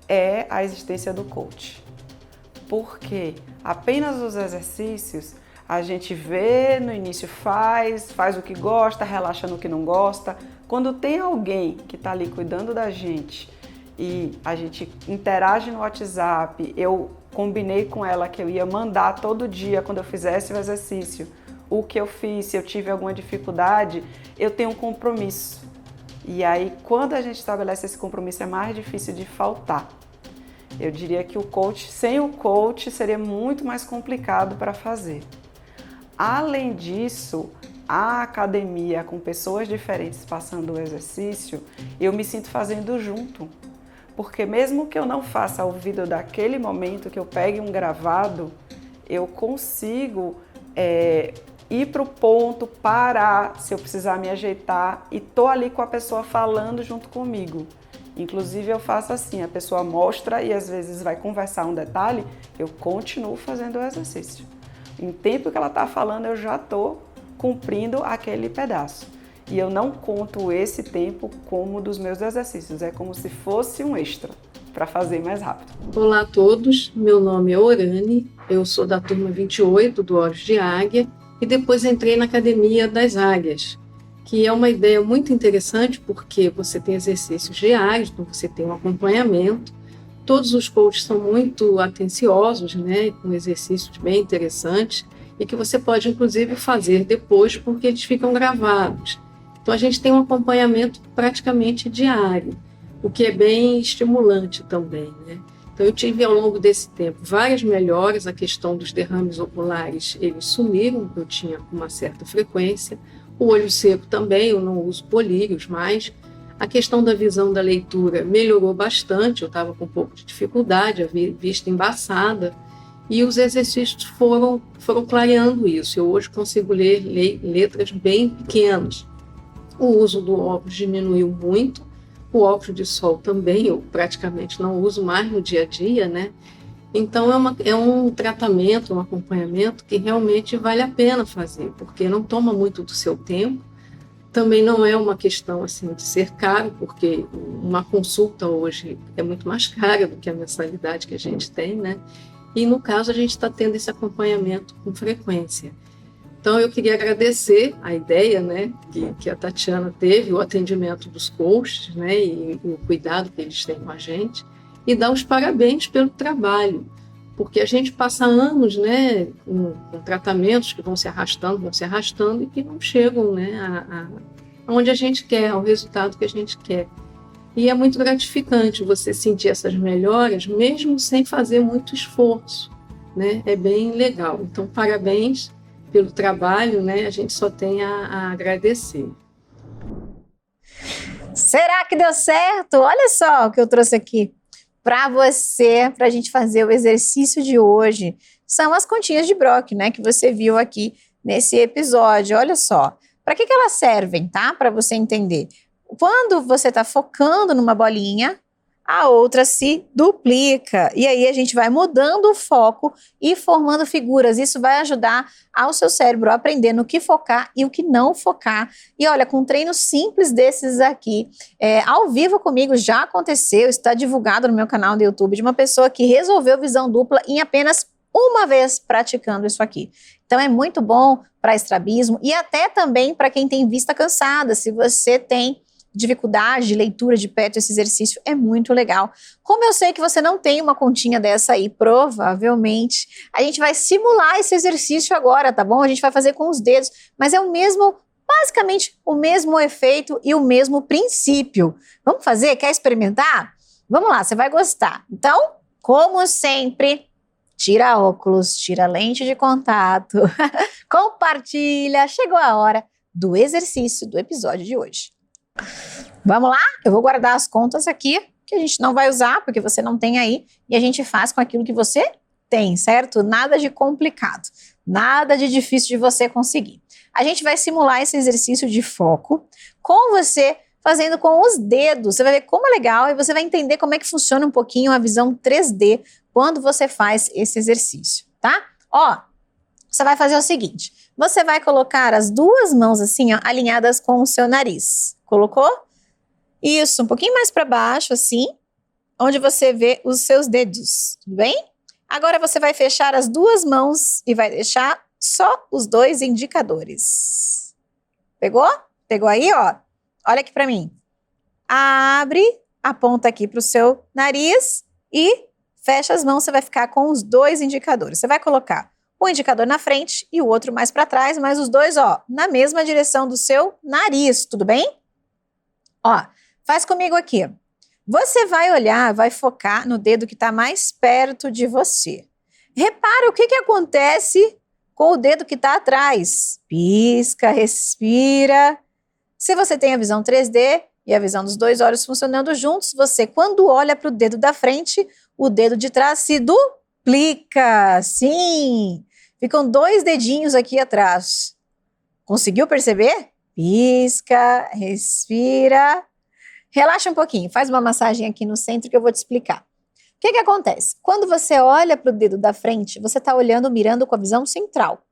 é a existência do coach. Porque apenas os exercícios a gente vê, no início faz o que gosta, relaxa no que não gosta. Quando tem alguém que está ali cuidando da gente e a gente interage no WhatsApp, eu combinei com ela que eu ia mandar todo dia, quando eu fizesse o exercício, o que eu fiz, se eu tive alguma dificuldade, eu tenho um compromisso. E aí, quando a gente estabelece esse compromisso, é mais difícil de faltar. Eu diria que sem o coach, seria muito mais complicado para fazer. Além disso, a academia com pessoas diferentes passando o exercício, eu me sinto fazendo junto. Porque mesmo que eu não faça o vídeo daquele momento, que eu pegue um gravado, eu consigo ir para o ponto, parar, se eu precisar me ajeitar, e tô ali com a pessoa falando junto comigo. Inclusive eu faço assim, a pessoa mostra e às vezes vai conversar um detalhe, eu continuo fazendo o exercício. Em tempo que ela está falando, eu já estou cumprindo aquele pedaço. E eu não conto esse tempo como dos meus exercícios, é como se fosse um extra, para fazer mais rápido. Olá a todos, meu nome é Orane, eu sou da turma 28 do Olhos de Águia e depois entrei na Academia das Águias, que é uma ideia muito interessante porque você tem exercícios diários, então você tem um acompanhamento. Todos os coaches são muito atenciosos, né, com exercícios bem interessantes e que você pode, inclusive, fazer depois porque eles ficam gravados. Então, a gente tem um acompanhamento praticamente diário, o que é bem estimulante também, né? Então, eu tive, ao longo desse tempo, várias melhoras. A questão dos derrames oculares, eles sumiram, eu tinha com uma certa frequência. O olho seco também, eu não uso colírios mais. A questão da visão da leitura melhorou bastante, eu estava com um pouco de dificuldade, a vista embaçada, e os exercícios foram clareando isso. Eu hoje consigo ler letras bem pequenas. O uso do óculos diminuiu muito, o óculos de sol também, eu praticamente não uso mais no dia a dia, né? Então é um tratamento, um acompanhamento que realmente vale a pena fazer, porque não toma muito do seu tempo. Também não é uma questão assim de ser caro, porque uma consulta hoje é muito mais cara do que a mensalidade que a gente tem, né? E no caso a gente está tendo esse acompanhamento com frequência. Então eu queria agradecer a ideia, né, que a Tatiana teve, o atendimento dos coaches, né, e o cuidado que eles têm com a gente, e dar os parabéns pelo trabalho, porque a gente passa anos, né, com tratamentos que vão se arrastando e que não chegam, né, aonde a gente quer, ao resultado que a gente quer. E é muito gratificante você sentir essas melhoras, mesmo sem fazer muito esforço, né, é bem legal. Então, parabéns pelo trabalho, né, a gente só tem a agradecer. Será que deu certo? Olha só o que eu trouxe aqui. para você, para a gente fazer o exercício de hoje, são as continhas de Brock, né, que você viu aqui nesse episódio. Olha só, para que elas servem, tá? Para você entender. Quando você está focando numa bolinha, a outra se duplica. E aí a gente vai mudando o foco e formando figuras. Isso vai ajudar ao seu cérebro a aprender no que focar e o que não focar. E olha, com treinos simples desses aqui, ao vivo comigo já aconteceu, está divulgado no meu canal do YouTube, de uma pessoa que resolveu visão dupla em apenas uma vez praticando isso aqui. Então é muito bom para estrabismo e até também para quem tem vista cansada. Se você tem dificuldade de leitura de perto, esse exercício é muito legal. Como eu sei que você não tem uma continha dessa aí, provavelmente, a gente vai simular esse exercício agora, tá bom? A gente vai fazer com os dedos, mas é o mesmo, basicamente, o mesmo efeito e o mesmo princípio. Vamos fazer? Quer experimentar? Vamos lá, você vai gostar. Então, como sempre, tira óculos, tira lente de contato, compartilha, chegou a hora do exercício do episódio de hoje. Vamos lá? Eu vou guardar as contas aqui, que a gente não vai usar, porque você não tem aí, e a gente faz com aquilo que você tem, certo? Nada de complicado, nada de difícil de você conseguir. A gente vai simular esse exercício de foco com você fazendo com os dedos. Você vai ver como é legal e você vai entender como é que funciona um pouquinho a visão 3D quando você faz esse exercício, tá? Ó, você vai fazer o seguinte, você vai colocar as duas mãos assim, ó, alinhadas com o seu nariz. Colocou? Isso, um pouquinho mais para baixo, assim, onde você vê os seus dedos, tudo bem? Agora você vai fechar as duas mãos e vai deixar só os dois indicadores. Pegou? Pegou aí, ó? Olha aqui para mim. Abre, aponta aqui para o seu nariz e fecha as mãos, você vai ficar com os dois indicadores. Você vai colocar um indicador na frente e o outro mais para trás, mas os dois, ó, na mesma direção do seu nariz, tudo bem? Ó, faz comigo aqui. Você vai olhar, vai focar no dedo que está mais perto de você. Repara o que acontece com o dedo que está atrás. Pisca, respira. Se você tem a visão 3D e a visão dos dois olhos funcionando juntos, você, quando olha para o dedo da frente, o dedo de trás se duplica. Sim! Ficam dois dedinhos aqui atrás. Conseguiu perceber? Pisca, respira. Relaxa um pouquinho, faz uma massagem aqui no centro que eu vou te explicar. O que acontece? Quando você olha para o dedo da frente, você está olhando, mirando com a visão central.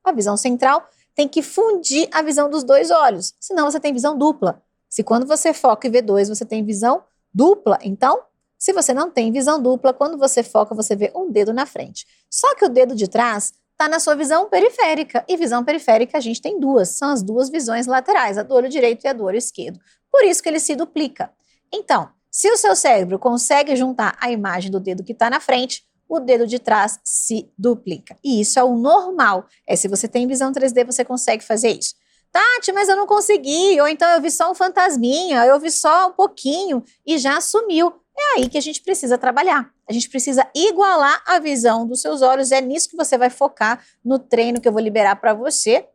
A visão central tem que fundir a visão dos dois olhos, senão você tem visão dupla. Se quando você foca e vê dois, você tem visão dupla. Então, se você não tem visão dupla, quando você foca, você vê um dedo na frente. Só que o dedo de trás está na sua visão periférica. E visão periférica a gente tem duas, são as duas visões laterais, a do olho direito e a do olho esquerdo. Por isso que ele se duplica. Então, se o seu cérebro consegue juntar a imagem do dedo que está na frente, o dedo de trás se duplica. E isso é o normal. Se você tem visão 3D, você consegue fazer isso. Tati, mas eu não consegui, ou então eu vi só um fantasminha, eu vi só um pouquinho e já sumiu. É aí que a gente precisa trabalhar. A gente precisa igualar a visão dos seus olhos. É nisso que você vai focar no treino que eu vou liberar para você,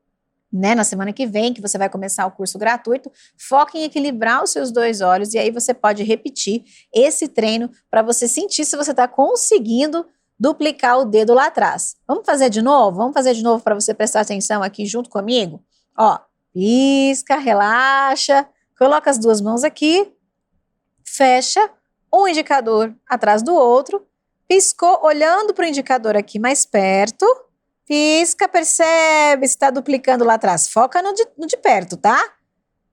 né, na semana que vem, que você vai começar o curso gratuito. Foca em equilibrar os seus dois olhos e aí você pode repetir esse treino para você sentir se você está conseguindo duplicar o dedo lá atrás. Vamos fazer de novo? Vamos fazer de novo para você prestar atenção aqui junto comigo? Ó, pisca, relaxa, coloca as duas mãos aqui, fecha, um indicador atrás do outro, piscou, olhando para o indicador aqui mais perto, pisca, percebe se está duplicando lá atrás. Foca no de perto, tá?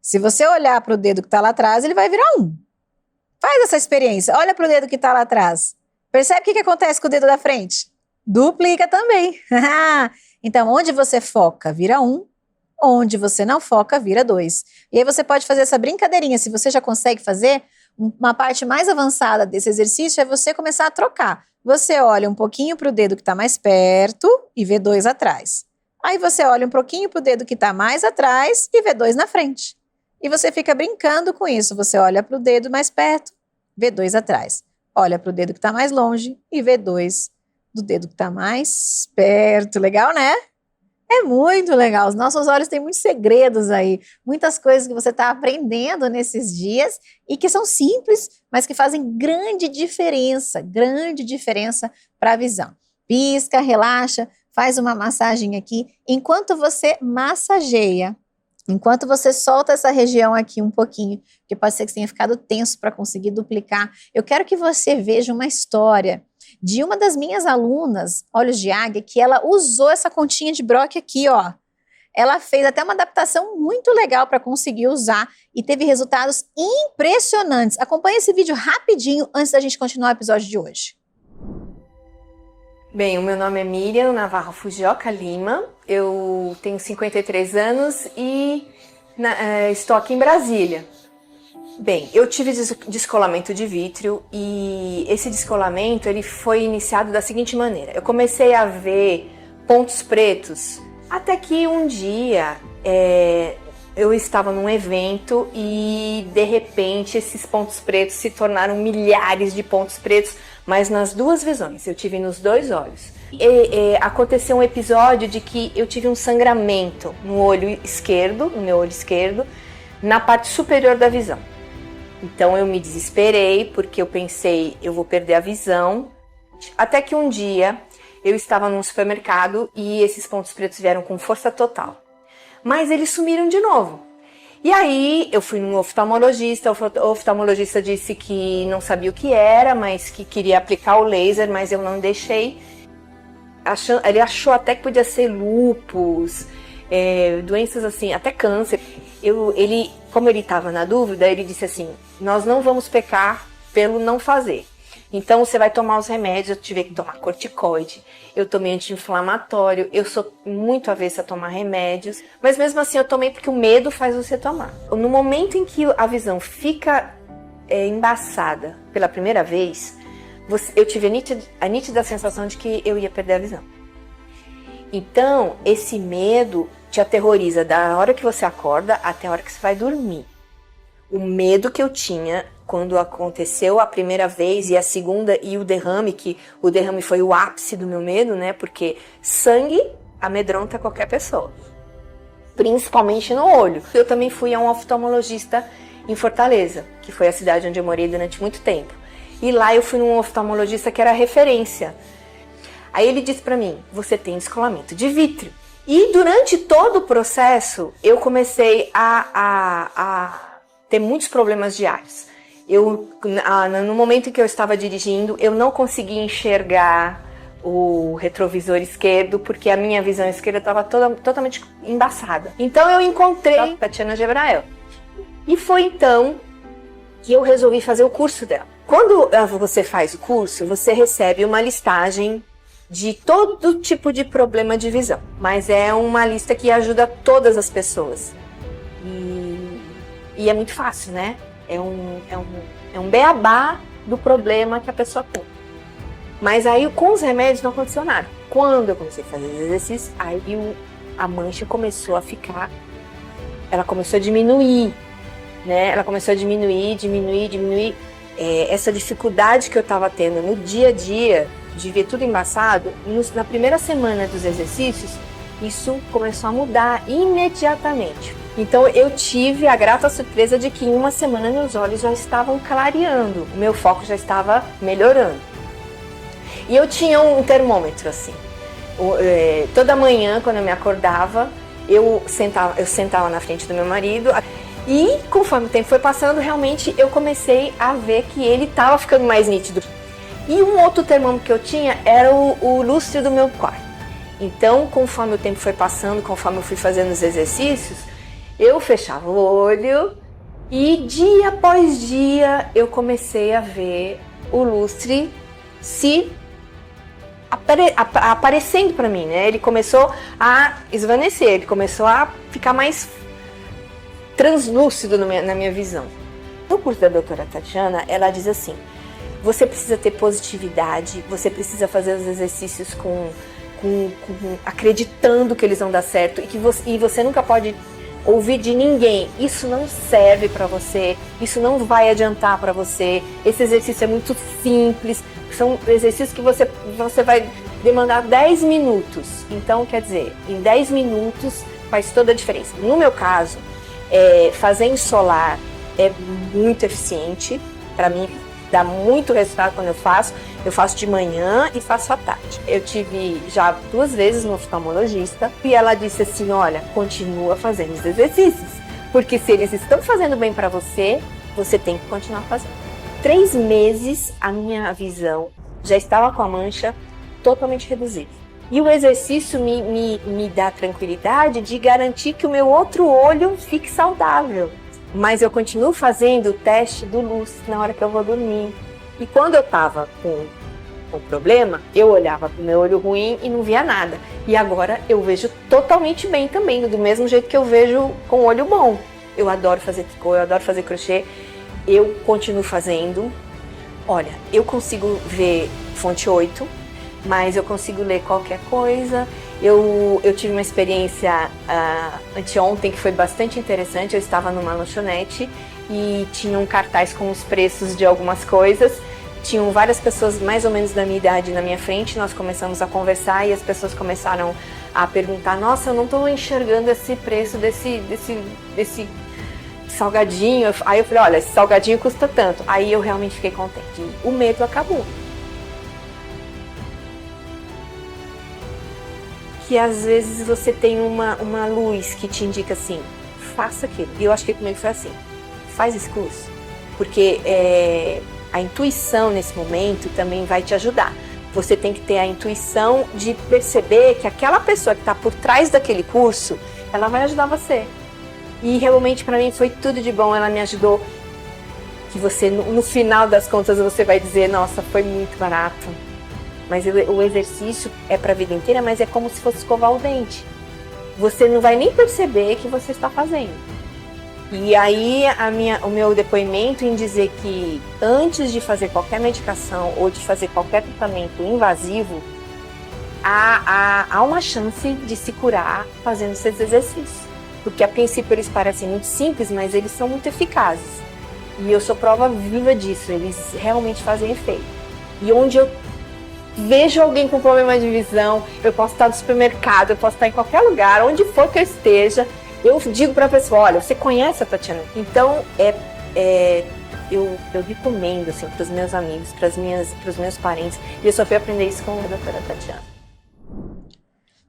Se você olhar para o dedo que está lá atrás, ele vai virar 1. Faz essa experiência. Olha para o dedo que está lá atrás. Percebe o que acontece com o dedo da frente? Duplica também. Então, onde você foca, vira 1. Onde você não foca, vira 2. E aí você pode fazer essa brincadeirinha. Se você já consegue fazer, uma parte mais avançada desse exercício é você começar a trocar. Você olha um pouquinho para o dedo que está mais perto e vê 2 atrás. Aí você olha um pouquinho para o dedo que está mais atrás e vê 2 na frente. E você fica brincando com isso. Você olha para o dedo mais perto, vê 2 atrás. Olha para o dedo que está mais longe e vê 2 do dedo que está mais perto. Legal, né? É muito legal. Os nossos olhos têm muitos segredos aí, muitas coisas que você está aprendendo nesses dias e que são simples, mas que fazem grande diferença para a visão. Pisca, relaxa, faz uma massagem aqui. Enquanto você massageia, enquanto você solta essa região aqui um pouquinho, que pode ser que você tenha ficado tenso para conseguir duplicar, eu quero que você veja uma história de uma das minhas alunas, Olhos de Águia, que ela usou essa continha de Brock aqui, ó. Ela fez até uma adaptação muito legal para conseguir usar e teve resultados impressionantes. Acompanhe esse vídeo rapidinho antes da gente continuar o episódio de hoje. Bem, o meu nome é Miriam Navarro Fujioka Lima, eu tenho 53 anos e estou aqui em Brasília. Bem, eu tive descolamento de vítreo e esse descolamento ele foi iniciado da seguinte maneira. Eu comecei a ver pontos pretos até que um dia eu estava num evento e de repente esses pontos pretos se tornaram milhares de pontos pretos, mas nas duas visões, eu tive nos dois olhos. Aconteceu um episódio de que eu tive um sangramento no olho esquerdo, no meu olho esquerdo, na parte superior da visão. Então eu me desesperei porque eu pensei, eu vou perder a visão. Até que um dia eu estava num supermercado e esses pontos pretos vieram com força total. Mas eles sumiram de novo. E aí eu fui num oftalmologista, o oftalmologista disse que não sabia o que era, mas que queria aplicar o laser, mas eu não deixei. Ele achou até que podia ser lúpus, doenças assim, até câncer. Como ele estava na dúvida, ele disse assim, nós não vamos pecar pelo não fazer. Então você vai tomar os remédios, eu tive que tomar corticoide, eu tomei anti-inflamatório, eu sou muito avessa a tomar remédios, mas mesmo assim eu tomei porque o medo faz você tomar. No momento em que a visão fica embaçada pela primeira vez, eu tive a nítida sensação de que eu ia perder a visão. Então, esse medo te aterroriza da hora que você acorda até a hora que você vai dormir. O medo que eu tinha quando aconteceu a primeira vez e a segunda e o derrame, que o derrame foi o ápice do meu medo, né? Porque sangue amedronta qualquer pessoa, principalmente no olho. Eu também fui a um oftalmologista em Fortaleza, que foi a cidade onde eu morei durante muito tempo. E lá eu fui num oftalmologista que era referência. Aí ele disse pra mim, você tem descolamento de vítreo. E durante todo o processo, eu comecei a ter muitos problemas diários. No momento em que eu estava dirigindo, eu não conseguia enxergar o retrovisor esquerdo, porque a minha visão esquerda estava totalmente embaçada. Então eu encontrei a Tatiana Gebrael. E foi então que eu resolvi fazer o curso dela. Quando você faz o curso, você recebe uma listagem de todo tipo de problema de visão, mas é uma lista que ajuda todas as pessoas e é muito fácil, né? É um beabá do problema que a pessoa tem. Mas aí com os remédios não aconteceu nada. Quando eu comecei a fazer os exercícios, aí a mancha começou a ficar, ela começou a diminuir, né? Ela começou a diminuir. Essa dificuldade que eu estava tendo no dia a dia de ver tudo embaçado, na primeira semana dos exercícios, isso começou a mudar imediatamente. Então eu tive a grata surpresa de que em uma semana meus olhos já estavam clareando, o meu foco já estava melhorando. E eu tinha um termômetro assim. Toda manhã, quando eu me acordava, eu sentava na frente do meu marido. E conforme o tempo foi passando, realmente eu comecei a ver que ele estava ficando mais nítido. E um outro termômetro que eu tinha era o lustre do meu quarto. Então, conforme o tempo foi passando, conforme eu fui fazendo os exercícios, eu fechava o olho e dia após dia eu comecei a ver o lustre aparecendo para mim, né? Ele começou a esvanecer, ele começou a ficar mais translúcido na minha visão. No curso da doutora Tatiana, ela diz assim, você precisa ter positividade, você precisa fazer os exercícios acreditando que eles vão dar certo e você nunca pode ouvir de ninguém, isso não serve para você, isso não vai adiantar para você, esse exercício é muito simples, são exercícios que você vai demandar 10 minutos. Então, quer dizer, em 10 minutos faz toda a diferença. No meu caso, fazer em solar é muito eficiente. Para mim, dá muito resultado quando eu faço. Eu faço de manhã e faço à tarde. Eu tive já 2 vezes no oftalmologista e ela disse assim, olha, continua fazendo os exercícios, porque se eles estão fazendo bem para você, você tem que continuar fazendo. 3 meses a minha visão já estava com a mancha totalmente reduzida. E o exercício me dá tranquilidade de garantir que o meu outro olho fique saudável. Mas eu continuo fazendo o teste do luz na hora que eu vou dormir. E quando eu estava com problema, eu olhava para o meu olho ruim e não via nada. E agora eu vejo totalmente bem também, do mesmo jeito que eu vejo com o olho bom. Eu adoro fazer tricô, eu adoro fazer crochê. Eu continuo fazendo. Olha, eu consigo ver fonte 8, mas eu consigo ler qualquer coisa. Eu tive uma experiência anteontem que foi bastante interessante. Eu estava numa lanchonete e tinha um cartaz com os preços de algumas coisas. Tinham várias pessoas mais ou menos da minha idade na minha frente. Nós começamos a conversar e as pessoas começaram a perguntar: nossa, eu não estou enxergando esse preço desse salgadinho. Aí eu falei: olha, esse salgadinho custa tanto. Aí eu realmente fiquei contente. O medo acabou. Que às vezes você tem uma luz que te indica assim, faça aquilo. E eu acho que comigo foi assim, faz esse curso. Porque a intuição nesse momento também vai te ajudar. Você tem que ter a intuição de perceber que aquela pessoa que está por trás daquele curso, ela vai ajudar você. E realmente para mim foi tudo de bom, ela me ajudou. Que você, no final das contas, você vai dizer, nossa, foi muito barato. Mas o exercício é para a vida inteira, mas é como se fosse escovar o dente. Você não vai nem perceber que você está fazendo. E aí o meu depoimento em dizer que antes de fazer qualquer medicação ou de fazer qualquer tratamento invasivo, há uma chance de se curar fazendo esses exercícios. Porque a princípio eles parecem muito simples, mas eles são muito eficazes. E eu sou prova viva disso, eles realmente fazem efeito. E onde eu vejo alguém com problema de visão, eu posso estar no supermercado, eu posso estar em qualquer lugar, onde for que eu esteja, eu digo para a pessoa, olha, você conhece a Tatiana? Então, eu recomendo assim, para os meus amigos, para os meus parentes, e eu só fui aprender isso com a doutora Tatiana.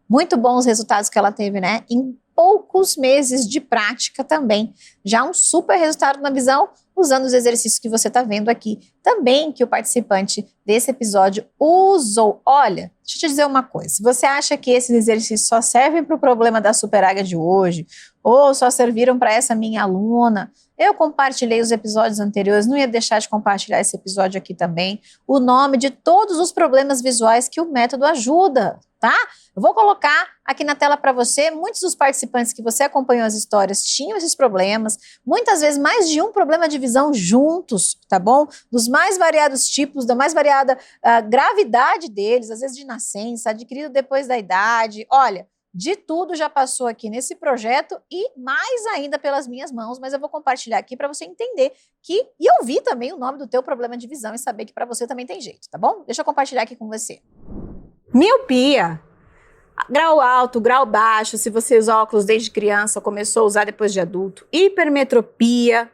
Muito bons os resultados que ela teve, né? Em poucos meses de prática também. Já um super resultado na visão, usando os exercícios que você está vendo aqui. Também que o participante desse episódio usou. Olha, deixa eu te dizer uma coisa. Se você acha que esses exercícios só servem para o problema da super águia de hoje, ou só serviram para essa minha aluna, eu compartilhei os episódios anteriores, não ia deixar de compartilhar esse episódio aqui também, o nome de todos os problemas visuais que o método ajuda, tá? Eu vou colocar aqui na tela para você. Muitos dos participantes que você acompanhou as histórias tinham esses problemas, muitas vezes mais de um problema de visão juntos, tá bom? Dos mais variados tipos, da mais variada gravidade deles, às vezes de nascença, adquirido depois da idade. Olha, de tudo já passou aqui nesse projeto e mais ainda pelas minhas mãos, mas eu vou compartilhar aqui para você entender e ouvir também o nome do teu problema de visão e saber que para você também tem jeito, tá bom? Deixa eu compartilhar aqui com você. Miopia. Grau alto, grau baixo, se você usa óculos desde criança ou começou a usar depois de adulto. Hipermetropia,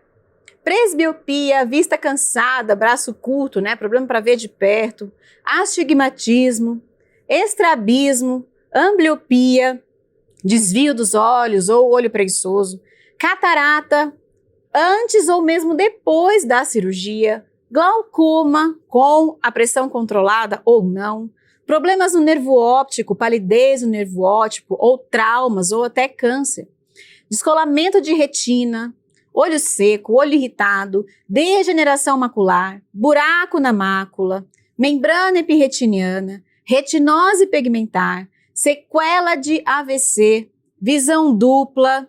presbiopia, vista cansada, braço curto, né? Problema para ver de perto. Astigmatismo, estrabismo, ambliopia, desvio dos olhos ou olho preguiçoso, catarata, antes ou mesmo depois da cirurgia, glaucoma com a pressão controlada ou não, problemas no nervo óptico, palidez no nervo óptico ou traumas ou até câncer, descolamento de retina, olho seco, olho irritado, degeneração macular, buraco na mácula, membrana epirretiniana, retinose pigmentar, sequela de AVC, visão dupla,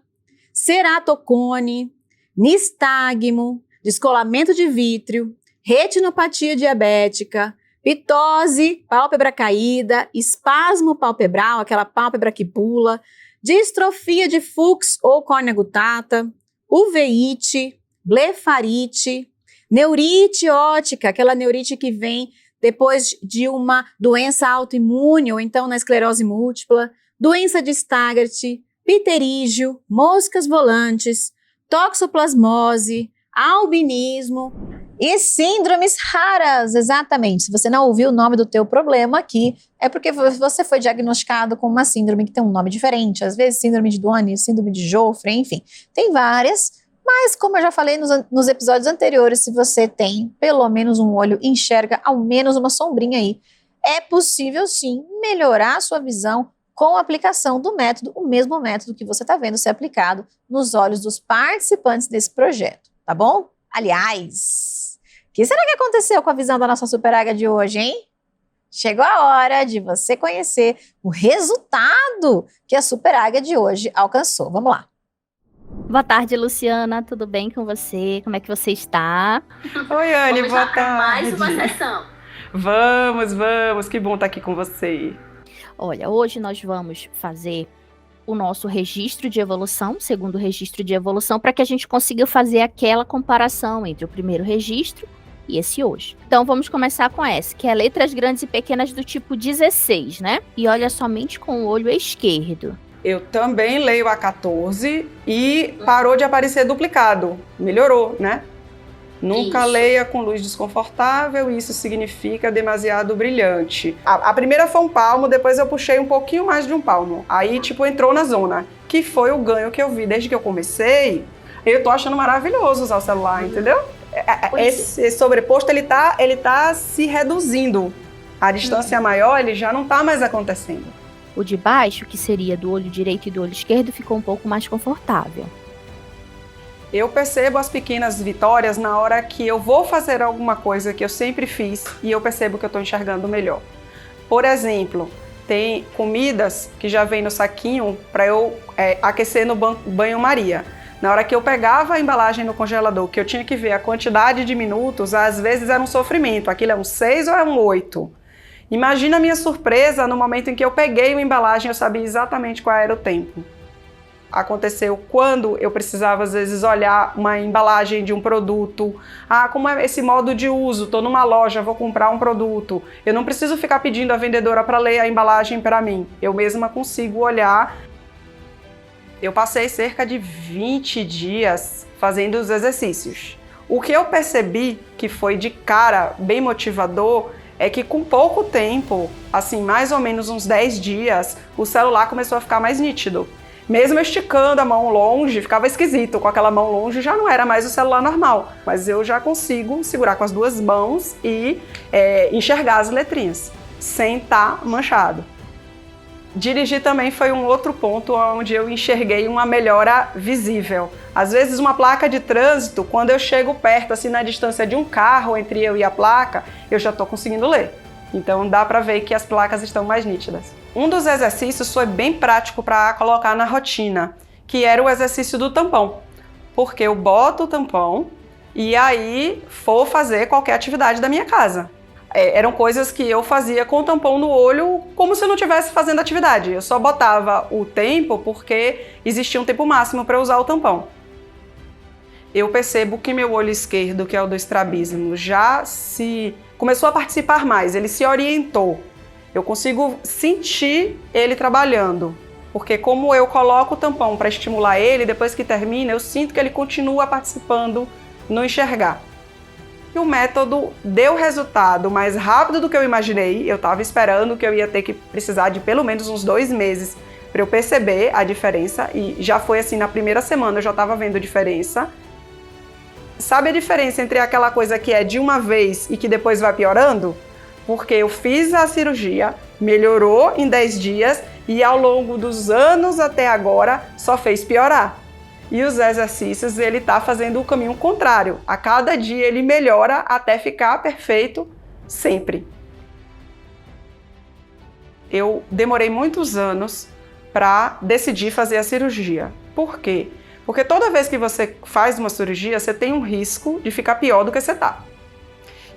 ceratocone, nistagmo, descolamento de vítreo, retinopatia diabética, pitose, pálpebra caída, espasmo palpebral, aquela pálpebra que pula, distrofia de Fuchs ou córnea gutata, uveíte, blefarite, neurite óptica, aquela neurite que vem depois de uma doença autoimune ou então na esclerose múltipla, doença de Stargardt, pterígio, moscas volantes, toxoplasmose, albinismo e síndromes raras, exatamente. Se você não ouviu o nome do teu problema aqui, é porque você foi diagnosticado com uma síndrome que tem um nome diferente, às vezes síndrome de Doane, síndrome de Joffre, enfim, tem várias, mas como eu já falei nos episódios anteriores, se você tem pelo menos um olho, enxerga ao menos uma sombrinha aí, é possível sim melhorar a sua visão com a aplicação do método, o mesmo método que você está vendo ser aplicado nos olhos dos participantes desse projeto, tá bom? Aliás, o que será que aconteceu com a visão da nossa super águia de hoje, hein? Chegou a hora de você conhecer o resultado que a super águia de hoje alcançou. Vamos lá. Boa tarde, Luciana. Tudo bem com você? Como é que você está? Oi, Anne, Vamos boa lá pra tarde. mais uma sessão. Vamos, que bom estar aqui com você. Olha, hoje nós vamos fazer o nosso registro de evolução, segundo registro de evolução, para que a gente consiga fazer aquela comparação entre o primeiro registro e esse hoje. Então vamos começar com essa, que é letras grandes e pequenas do tipo 16, né? E olha somente com o olho esquerdo. Eu também leio a 14 e parou de aparecer duplicado. Melhorou, né? Nunca Isso. leia com luz desconfortável, isso significa demasiado brilhante. A primeira foi um palmo, depois eu puxei um pouquinho mais de um palmo. Aí, tipo, entrou na zona, que foi o ganho que eu vi desde que eu comecei. Eu tô achando maravilhoso usar o celular, entendeu? Esse sobreposto, ele tá se reduzindo. A distância maior, ele já não tá mais acontecendo. O de baixo, que seria do olho direito e do olho esquerdo, ficou um pouco mais confortável. Eu percebo as pequenas vitórias na hora que eu vou fazer alguma coisa que eu sempre fiz e eu percebo que eu estou enxergando melhor. Por exemplo, tem comidas que já vem no saquinho para eu aquecer no banho-maria. Na hora que eu pegava a embalagem no congelador, que eu tinha que ver a quantidade de minutos, às vezes era um sofrimento. Aquilo é um 6 ou é um 8? Imagina a minha surpresa no momento em que eu peguei a embalagem, eu sabia exatamente qual era o tempo. Aconteceu quando eu precisava, às vezes, olhar uma embalagem de um produto. Ah, como é esse modo de uso? Estou numa loja, vou comprar um produto. Eu não preciso ficar pedindo à vendedora para ler a embalagem para mim. Eu mesma consigo olhar. Eu passei cerca de 20 dias fazendo os exercícios. O que eu percebi que foi de cara bem motivador é que com pouco tempo, assim, mais ou menos uns 10 dias, o celular começou a ficar mais nítido. Mesmo esticando a mão longe, ficava esquisito. Com aquela mão longe já não era mais o celular normal. Mas eu já consigo segurar com as duas mãos e enxergar as letrinhas, sem estar manchado. Dirigir também foi um outro ponto onde eu enxerguei uma melhora visível. Às vezes uma placa de trânsito, quando eu chego perto, assim na distância de um carro entre eu e a placa, eu já estou conseguindo ler. Então dá para ver que as placas estão mais nítidas. Um dos exercícios foi bem prático para colocar na rotina, que era o exercício do tampão. Porque eu boto o tampão e aí vou fazer qualquer atividade da minha casa. Eram coisas que eu fazia com o tampão no olho como se eu não estivesse fazendo atividade. Eu só botava o tempo porque existia um tempo máximo para usar o tampão. Eu percebo que meu olho esquerdo, que é o do estrabismo, já começou a participar mais, ele se orientou. Eu consigo sentir ele trabalhando, porque como eu coloco o tampão para estimular ele, depois que termina, eu sinto que ele continua participando no enxergar. E o método deu resultado mais rápido do que eu imaginei. Eu estava esperando que eu ia ter que precisar de pelo menos uns 2 meses para eu perceber a diferença, e já foi assim, na primeira semana eu já estava vendo diferença. Sabe a diferença entre aquela coisa que é de uma vez e que depois vai piorando? Porque eu fiz a cirurgia, melhorou em 10 dias e ao longo dos anos até agora só fez piorar. E os exercícios, ele está fazendo o caminho contrário. A cada dia ele melhora até ficar perfeito sempre. Eu demorei muitos anos para decidir fazer a cirurgia. Por quê? Porque toda vez que você faz uma cirurgia, você tem um risco de ficar pior do que você está.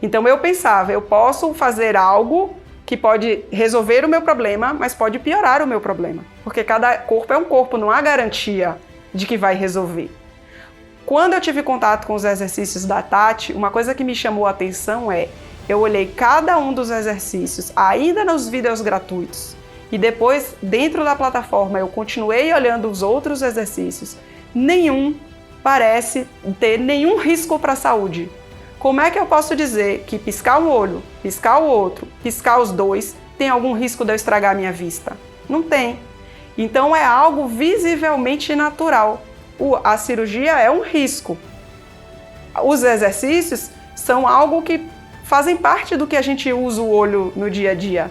Então eu pensava, eu posso fazer algo que pode resolver o meu problema, mas pode piorar o meu problema. Porque cada corpo é um corpo, não há garantia de que vai resolver. Quando eu tive contato com os exercícios da Tati, uma coisa que me chamou a atenção é Eu olhei cada um dos exercícios, ainda nos vídeos gratuitos, e depois, dentro da plataforma, eu continuei olhando os outros exercícios. Nenhum parece ter nenhum risco para a saúde. Como é que eu posso dizer que piscar um olho, piscar o outro, piscar os dois, tem algum risco de eu estragar a minha vista? Não tem. Então é algo visivelmente natural. A cirurgia é um risco. Os exercícios são algo que fazem parte do que a gente usa o olho no dia a dia.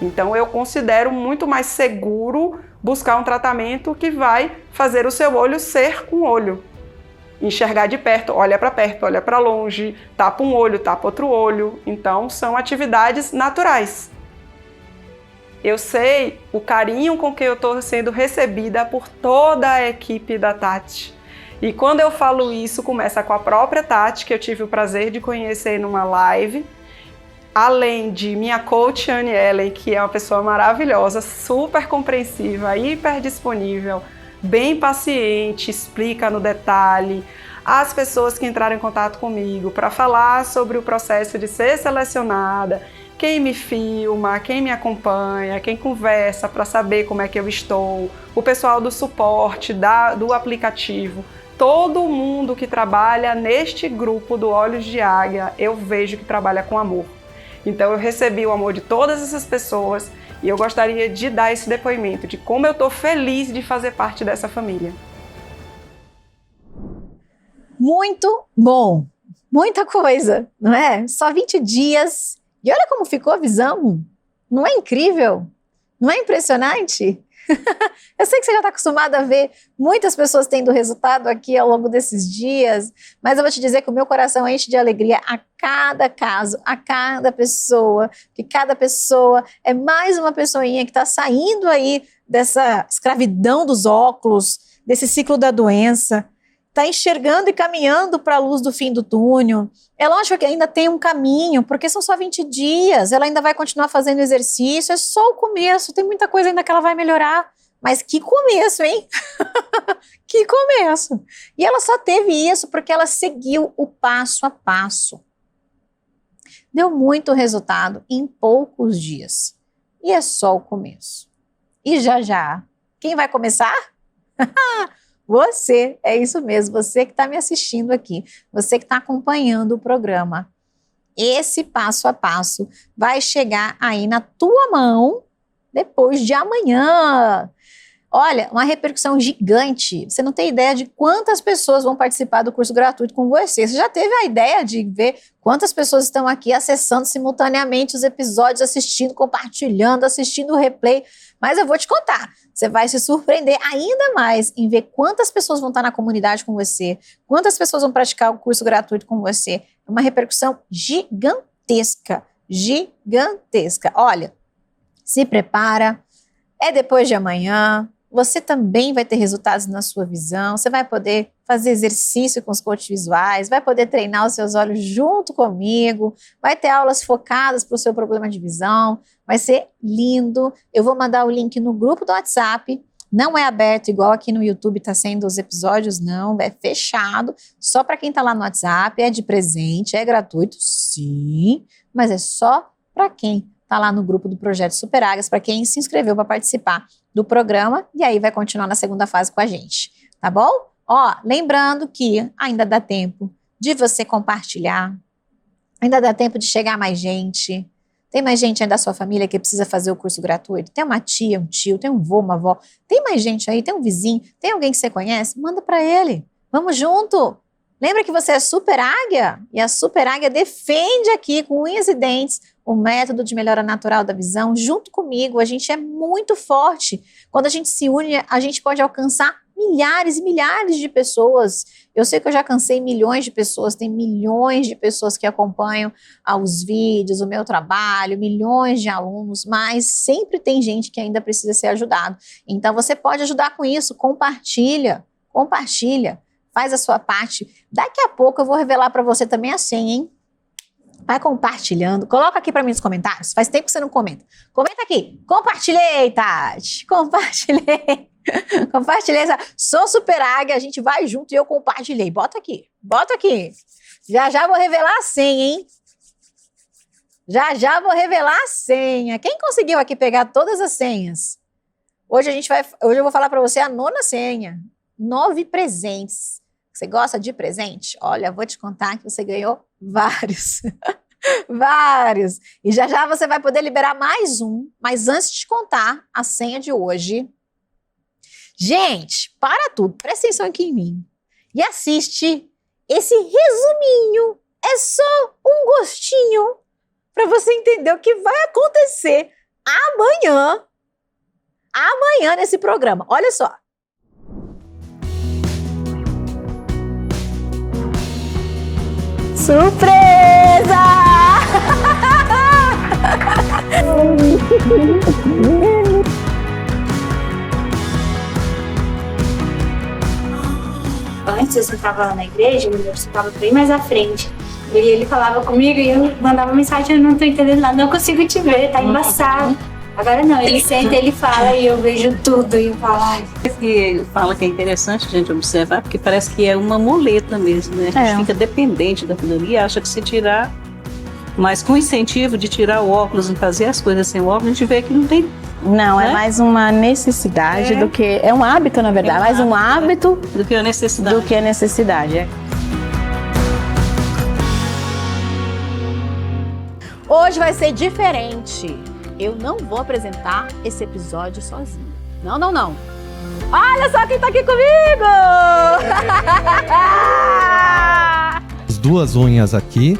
Então eu considero muito mais seguro buscar um tratamento que vai fazer o seu olho ser um olho. Enxergar de perto, olha para longe, tapa um olho, tapa outro olho. Então são atividades naturais. Eu sei o carinho com que eu estou sendo recebida por toda a equipe da Tati. E quando eu falo isso, começa com a própria Tati, que eu tive o prazer de conhecer numa live, além de minha coach Anne Ellen, que é uma pessoa maravilhosa, super compreensiva, hiper disponível, bem paciente, explica no detalhe. As pessoas que entraram em contato comigo para falar sobre o processo de ser selecionada, quem me filma, quem me acompanha, quem conversa para saber como é que eu estou, o pessoal do suporte do aplicativo, todo mundo que trabalha neste grupo do Olhos de Águia, eu vejo que trabalha com amor. Então eu recebi o amor de todas essas pessoas e eu gostaria de dar esse depoimento de como eu estou feliz de fazer parte dessa família. Muito bom, muita coisa, não é? Só 20 dias e olha como ficou a visão, não é incrível? Não é impressionante? Eu sei que você já está acostumado a ver muitas pessoas tendo resultado aqui ao longo desses dias, mas eu vou te dizer que o meu coração enche de alegria a cada caso, a cada pessoa, que cada pessoa é mais uma pessoinha que está saindo aí dessa escravidão dos óculos, desse ciclo da doença, está enxergando e caminhando para a luz do fim do túnel. É lógico que ainda tem um caminho, porque são só 20 dias, ela ainda vai continuar fazendo exercício, é só o começo, tem muita coisa ainda que ela vai melhorar. Mas que começo, hein? Que começo! E ela só teve isso porque ela seguiu o passo a passo. Deu muito resultado em poucos dias. E é só o começo. E já, quem vai começar? Você, é isso mesmo, você que está me assistindo aqui, você que está acompanhando o programa. Esse passo a passo vai chegar aí na tua mão depois de amanhã. Olha, uma repercussão gigante. Você não tem ideia de quantas pessoas vão participar do curso gratuito com você. Você já teve a ideia de ver quantas pessoas estão aqui acessando simultaneamente os episódios, assistindo, compartilhando, assistindo o replay. Mas eu vou te contar, você vai se surpreender ainda mais em ver quantas pessoas vão estar na comunidade com você, quantas pessoas vão praticar o curso gratuito com você. É uma repercussão gigantesca, gigantesca. Olha, se prepara, é depois de amanhã. Você também vai ter resultados na sua visão, você vai poder fazer exercício com os coaches visuais, vai poder treinar os seus olhos junto comigo, vai ter aulas focadas para o seu problema de visão, vai ser lindo. Eu vou mandar o link no grupo do WhatsApp, não é aberto igual aqui no YouTube está sendo os episódios, não, é fechado, só para quem está lá no WhatsApp, é de presente, é gratuito, sim, mas é só para quem está lá no grupo do Projeto Super Águias, para quem se inscreveu para participar do programa, e aí vai continuar na segunda fase com a gente, tá bom? Ó, lembrando que ainda dá tempo de você compartilhar, ainda dá tempo de chegar mais gente. Tem mais gente aí da sua família que precisa fazer o curso gratuito? Tem uma tia, um tio, tem um vô, uma avó, tem mais gente aí, tem um vizinho, tem alguém que você conhece? Manda para ele, vamos junto! Lembra que você é Super Águia? E a Super Águia defende aqui com unhas e dentes o método de melhora natural da visão. Junto comigo, a gente é muito forte. Quando a gente se une, a gente pode alcançar milhares e milhares de pessoas. Eu sei que eu já alcancei milhões de pessoas, tem milhões de pessoas que acompanham os vídeos, o meu trabalho, milhões de alunos, mas sempre tem gente que ainda precisa ser ajudado. Então você pode ajudar com isso, compartilha, faz a sua parte. Daqui a pouco eu vou revelar para você também a senha, hein? Vai compartilhando. Coloca aqui para mim nos comentários. Faz tempo que você não comenta. Comenta aqui. Compartilhei, Tati. Compartilhei. Compartilhei. Sou Super Águia. A gente vai junto e eu compartilhei. Bota aqui. Já vou revelar a senha, hein? Já já vou revelar a senha. Quem conseguiu aqui pegar todas as senhas? Hoje eu vou falar para você a 9ª senha. 9 presentes. Você gosta de presente? Olha, vou te contar que você ganhou vários. Vários. E já já você vai poder liberar mais um. Mas antes de contar a senha de hoje, gente, para tudo, presta atenção aqui em mim e assiste esse resuminho. É só um gostinho para você entender o que vai acontecer amanhã nesse programa. Olha só. Surpresa! Antes eu sentava lá na igreja, eu sentava bem mais à frente. E ele falava comigo e eu mandava mensagem, eu não tô entendendo nada, não consigo te ver, tá embaçado. Agora não, ele senta, ele fala e eu vejo tudo e eu falo, ai. Que fala que é interessante a gente observar, porque parece que é uma muleta mesmo, né? A gente fica dependente daquilo ali e acha que se tirar, mas com o incentivo de tirar o óculos e fazer as coisas sem o óculos, a gente vê que não tem. Não, é mais uma necessidade do que. É um hábito, na verdade, mais um hábito do que a necessidade. Do que a necessidade, Hoje vai ser diferente. Eu não vou apresentar esse episódio sozinho. Não, não, não. Olha só quem tá aqui comigo! As 2 unhas aqui.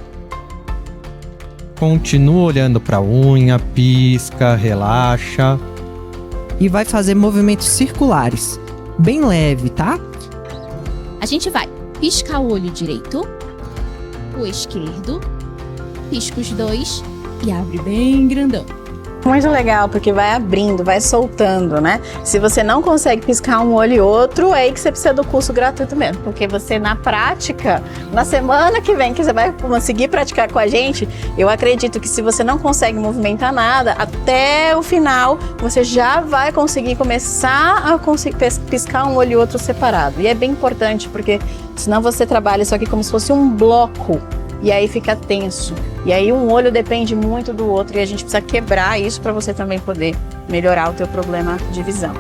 Continua olhando para a unha, pisca, relaxa. E vai fazer movimentos circulares. Bem leve, tá? A gente vai piscar o olho direito, o esquerdo, pisca os 2 e abre bem grandão. Muito legal, porque vai abrindo, vai soltando, né? Se você não consegue piscar um olho e outro, é aí que você precisa do curso gratuito mesmo. Porque você, na prática, na semana que vem, que você vai conseguir praticar com a gente, eu acredito que se você não consegue movimentar nada, até o final, você já vai conseguir começar a conseguir piscar um olho e outro separado. E é bem importante, porque senão você trabalha isso aqui como se fosse um bloco. E aí fica tenso. E aí um olho depende muito do outro e a gente precisa quebrar isso para você também poder melhorar o teu problema de visão.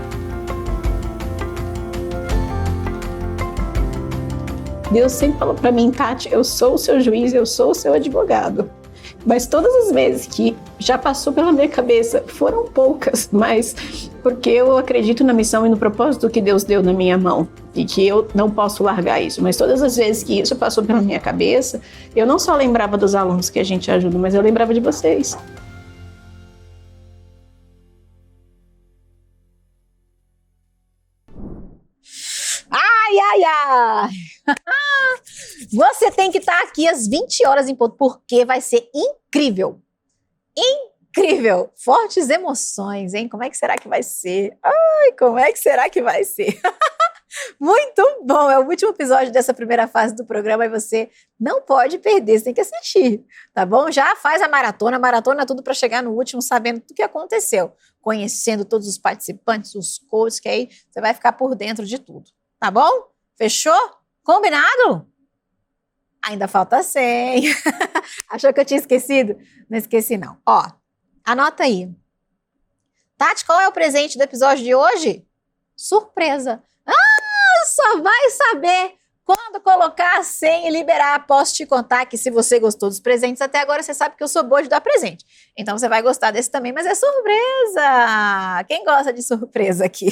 Deus sempre falou para mim, Tati, eu sou o seu juiz, eu sou o seu advogado. Mas todas as vezes que já passou pela minha cabeça, foram poucas, mas porque eu acredito na missão e no propósito que Deus deu na minha mão e que eu não posso largar isso. Mas todas as vezes que isso passou pela minha cabeça, eu não só lembrava dos alunos que a gente ajuda, mas eu lembrava de vocês. Ai, ai, ai! Você tem que estar aqui às 20 horas em ponto, porque vai ser incrível. Incrível! Fortes emoções, hein? Como é que será que vai ser? Ai, como é que será que vai ser? Muito bom! É o último episódio dessa primeira fase do programa e você não pode perder, você tem que assistir, tá bom? Já faz a maratona tudo para chegar no último sabendo tudo o que aconteceu, conhecendo todos os participantes, os coaches, que aí você vai ficar por dentro de tudo, tá bom? Fechou? Combinado? Ainda falta 100. Achou que eu tinha esquecido? Não esqueci, não. Ó, anota aí. Tati, qual é o presente do episódio de hoje? Surpresa. Só vai saber quando colocar a senha e liberar. Posso te contar que se você gostou dos presentes até agora, você sabe que eu sou boa de dar presente. Então você vai gostar desse também, mas é surpresa. Quem gosta de surpresa aqui?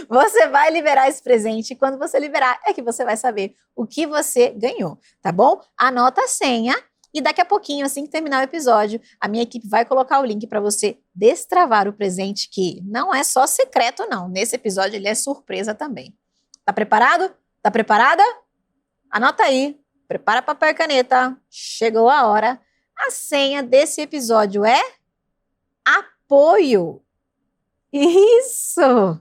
Você vai liberar esse presente e quando você liberar é que você vai saber o que você ganhou, tá bom? Anota a senha e daqui a pouquinho, assim que terminar o episódio, a minha equipe vai colocar o link para você destravar o presente que não é só secreto não, nesse episódio ele é surpresa também. Tá preparado? Tá preparada? Anota aí, prepara papel e caneta, chegou a hora. A senha desse episódio é apoio. Isso!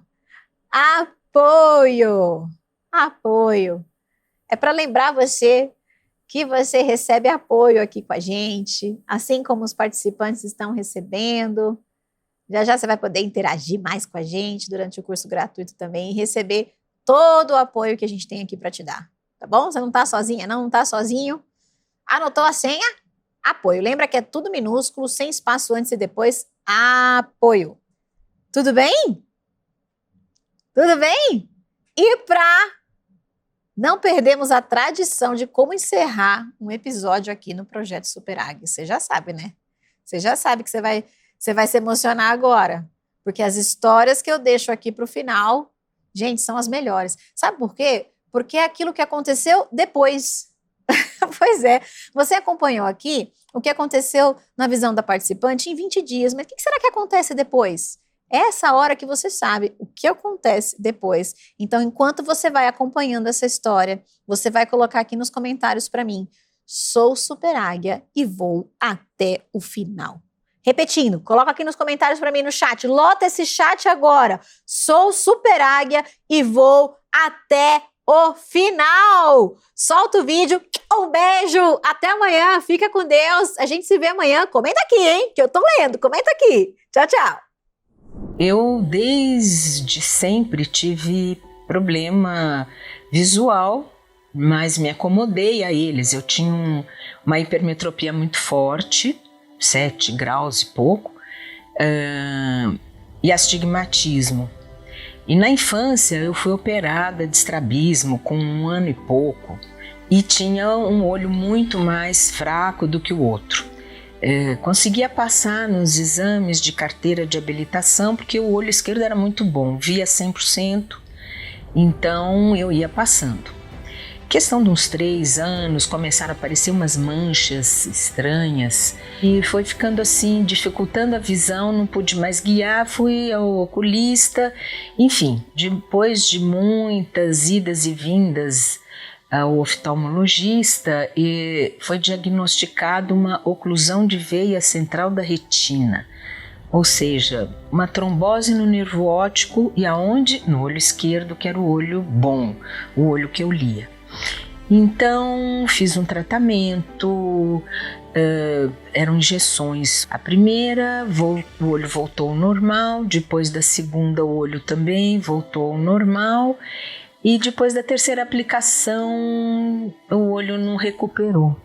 Apoio! Apoio. É para lembrar você que você recebe apoio aqui com a gente, assim como os participantes estão recebendo. Já já você vai poder interagir mais com a gente durante o curso gratuito também e receber todo o apoio que a gente tem aqui para te dar, tá bom? Você não tá sozinha, não tá sozinho? Anotou a senha? apoio. Lembra que é tudo minúsculo, sem espaço antes e depois, apoio. Tudo bem? Tudo bem? E para não perdermos a tradição de como encerrar um episódio aqui no Projeto Super Águia, você já sabe, né? Você já sabe que você vai se emocionar agora, porque as histórias que eu deixo aqui para o final, gente, são as melhores. Sabe por quê? Porque é aquilo que aconteceu depois. Pois é, você acompanhou aqui o que aconteceu na visão da participante em 20 dias, mas o que será que acontece depois? Essa hora que você sabe o que acontece depois. Então, enquanto você vai acompanhando essa história, você vai colocar aqui nos comentários para mim, sou Super Águia e vou até o final. Repetindo, coloca aqui nos comentários para mim no chat, lota esse chat agora, sou Super Águia e vou até o final. Solta o vídeo, um beijo, até amanhã, fica com Deus, a gente se vê amanhã, comenta aqui, hein, que eu tô lendo, comenta aqui, tchau, tchau. Eu desde sempre tive problema visual, mas me acomodei a eles. Eu tinha uma hipermetropia muito forte, 7 graus e pouco, e astigmatismo. E na infância eu fui operada de estrabismo com 1 ano e pouco e tinha um olho muito mais fraco do que o outro. Conseguia passar nos exames de carteira de habilitação porque o olho esquerdo era muito bom, via 100%, então eu ia passando. Questão de uns 3 anos, começaram a aparecer umas manchas estranhas e foi ficando assim, dificultando a visão, não pude mais guiar, fui ao oculista, enfim, depois de muitas idas e vindas ao oftalmologista, e foi diagnosticado uma oclusão de veia central da retina, ou seja, uma trombose no nervo óptico e aonde? No olho esquerdo, que era o olho bom, o olho que eu lia. Então fiz um tratamento, eram injeções. A primeira, o olho voltou ao normal, depois da segunda o olho também voltou ao normal e depois da terceira aplicação o olho não recuperou.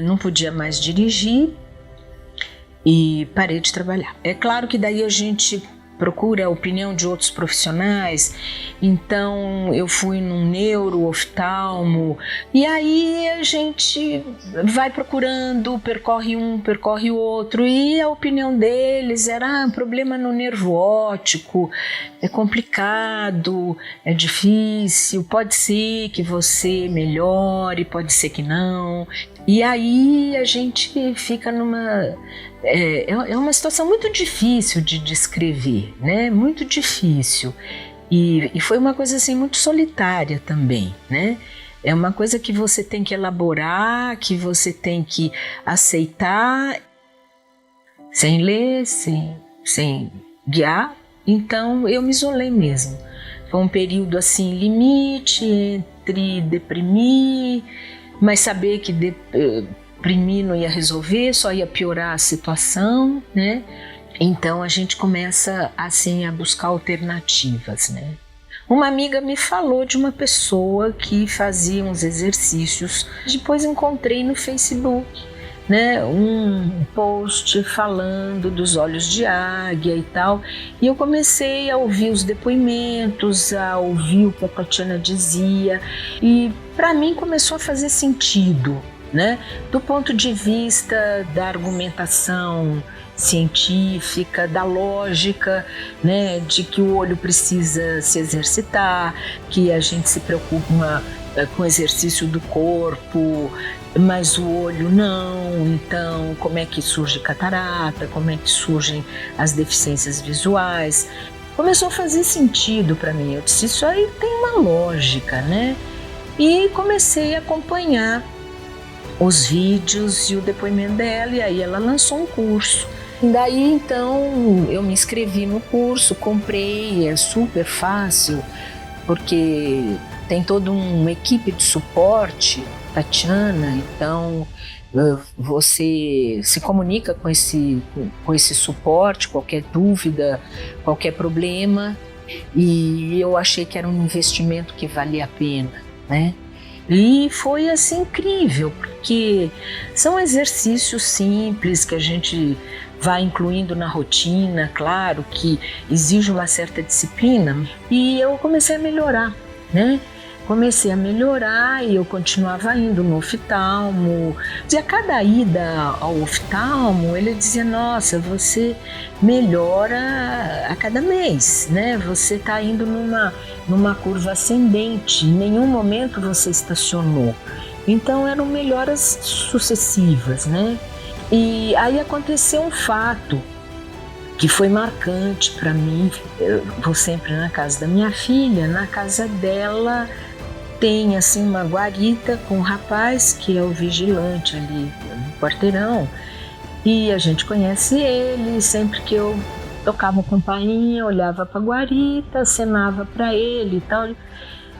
Não podia mais dirigir e parei de trabalhar. É claro que daí a gente procura a opinião de outros profissionais, então eu fui num neuro-oftalmo e aí a gente vai procurando, percorre um, percorre o outro e a opinião deles era problema no nervo óptico, é complicado, é difícil, pode ser que você melhore, pode ser que não. E aí a gente fica numa... É uma situação muito difícil de descrever, né? Muito difícil. E foi uma coisa assim muito solitária também, né? É uma coisa que você tem que elaborar, que você tem que aceitar, sem ler, sem guiar. Então eu me isolei mesmo. Foi um período assim, limite entre deprimir, mas saber que deprimir não ia resolver, só ia piorar a situação, né? Então a gente começa assim a buscar alternativas, né? Uma amiga me falou de uma pessoa que fazia uns exercícios, depois encontrei no Facebook, né, um post falando dos olhos de águia e tal, e eu comecei a ouvir os depoimentos, a ouvir o que a Tatiana dizia, e para mim começou a fazer sentido, né, do ponto de vista da argumentação científica, da lógica, né, de que o olho precisa se exercitar, que a gente se preocupa com o exercício do corpo, mas o olho não. Então, como é que surge catarata, como é que surgem as deficiências visuais? Começou a fazer sentido para mim. Eu disse, isso aí tem uma lógica, né? E comecei a acompanhar os vídeos e o depoimento dela, e aí ela lançou um curso. Daí, então, eu me inscrevi no curso, comprei, é super fácil, porque tem toda uma equipe de suporte, Tatiana, então você se comunica com esse suporte, qualquer dúvida, qualquer problema, e eu achei que era um investimento que valia a pena, né? E foi assim incrível, porque são exercícios simples que a gente vai incluindo na rotina, claro que exige uma certa disciplina, e eu comecei a melhorar, né? Comecei a melhorar e eu continuava indo no oftalmo. E a cada ida ao oftalmo, ele dizia, nossa, você melhora a cada mês, né? Você está indo numa curva ascendente, em nenhum momento você estacionou. Então eram melhoras sucessivas, né? E aí aconteceu um fato que foi marcante para mim. Eu vou sempre na casa da minha filha, na casa dela tem assim uma guarita com um rapaz que é o vigilante ali no quarteirão, e a gente conhece ele. Sempre que eu tocava a campainha, olhava para a guarita, acenava para ele e tal.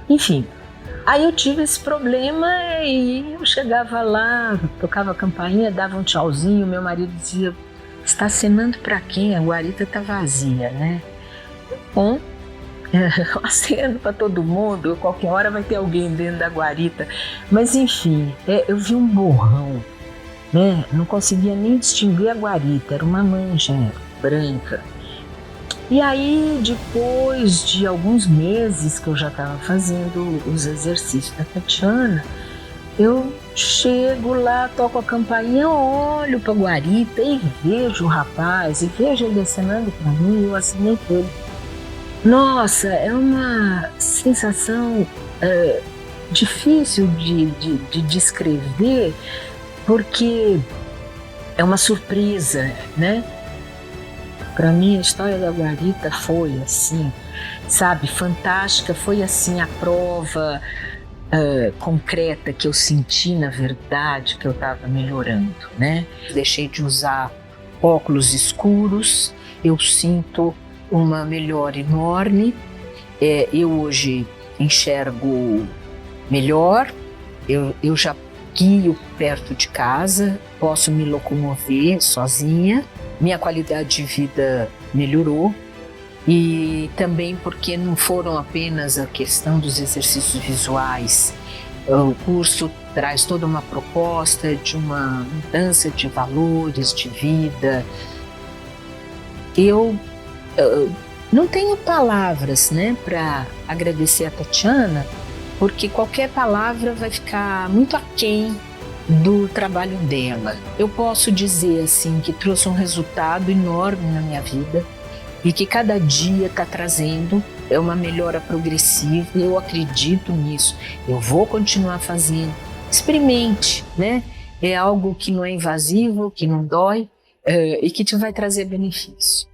Enfim, aí eu tive esse problema e eu chegava lá, tocava a campainha, dava um tchauzinho, meu marido dizia, está acenando para quem? A guarita tá vazia, né? Bom, eu aceno para todo mundo, qualquer hora vai ter alguém dentro da guarita. Mas enfim, eu vi um borrão, né? Não conseguia nem distinguir a guarita, era uma mancha branca. E aí, depois de alguns meses que eu já estava fazendo os exercícios da Tatiana, eu chego lá, toco a campainha, olho para a guarita e vejo o rapaz, e vejo ele acenando para mim, e eu acenei para ele. Nossa, é uma sensação difícil de descrever, porque é uma surpresa, né? Para mim a história da guarita foi assim, sabe, fantástica, foi assim a prova concreta que eu senti, na verdade, que eu estava melhorando, né? Deixei de usar óculos escuros, eu sinto uma melhora enorme. Eu hoje enxergo melhor, eu já guio perto de casa, posso me locomover sozinha, minha qualidade de vida melhorou, e também porque não foram apenas a questão dos exercícios visuais. O curso traz toda uma proposta de uma mudança de valores, de vida. Eu não tenho palavras, né, para agradecer a Tatiana, porque qualquer palavra vai ficar muito aquém do trabalho dela. Eu posso dizer assim que trouxe um resultado enorme na minha vida e que cada dia está trazendo uma melhora progressiva. Eu acredito nisso. Eu vou continuar fazendo. Experimente, né? É algo que não é invasivo, que não dói e que te vai trazer benefício.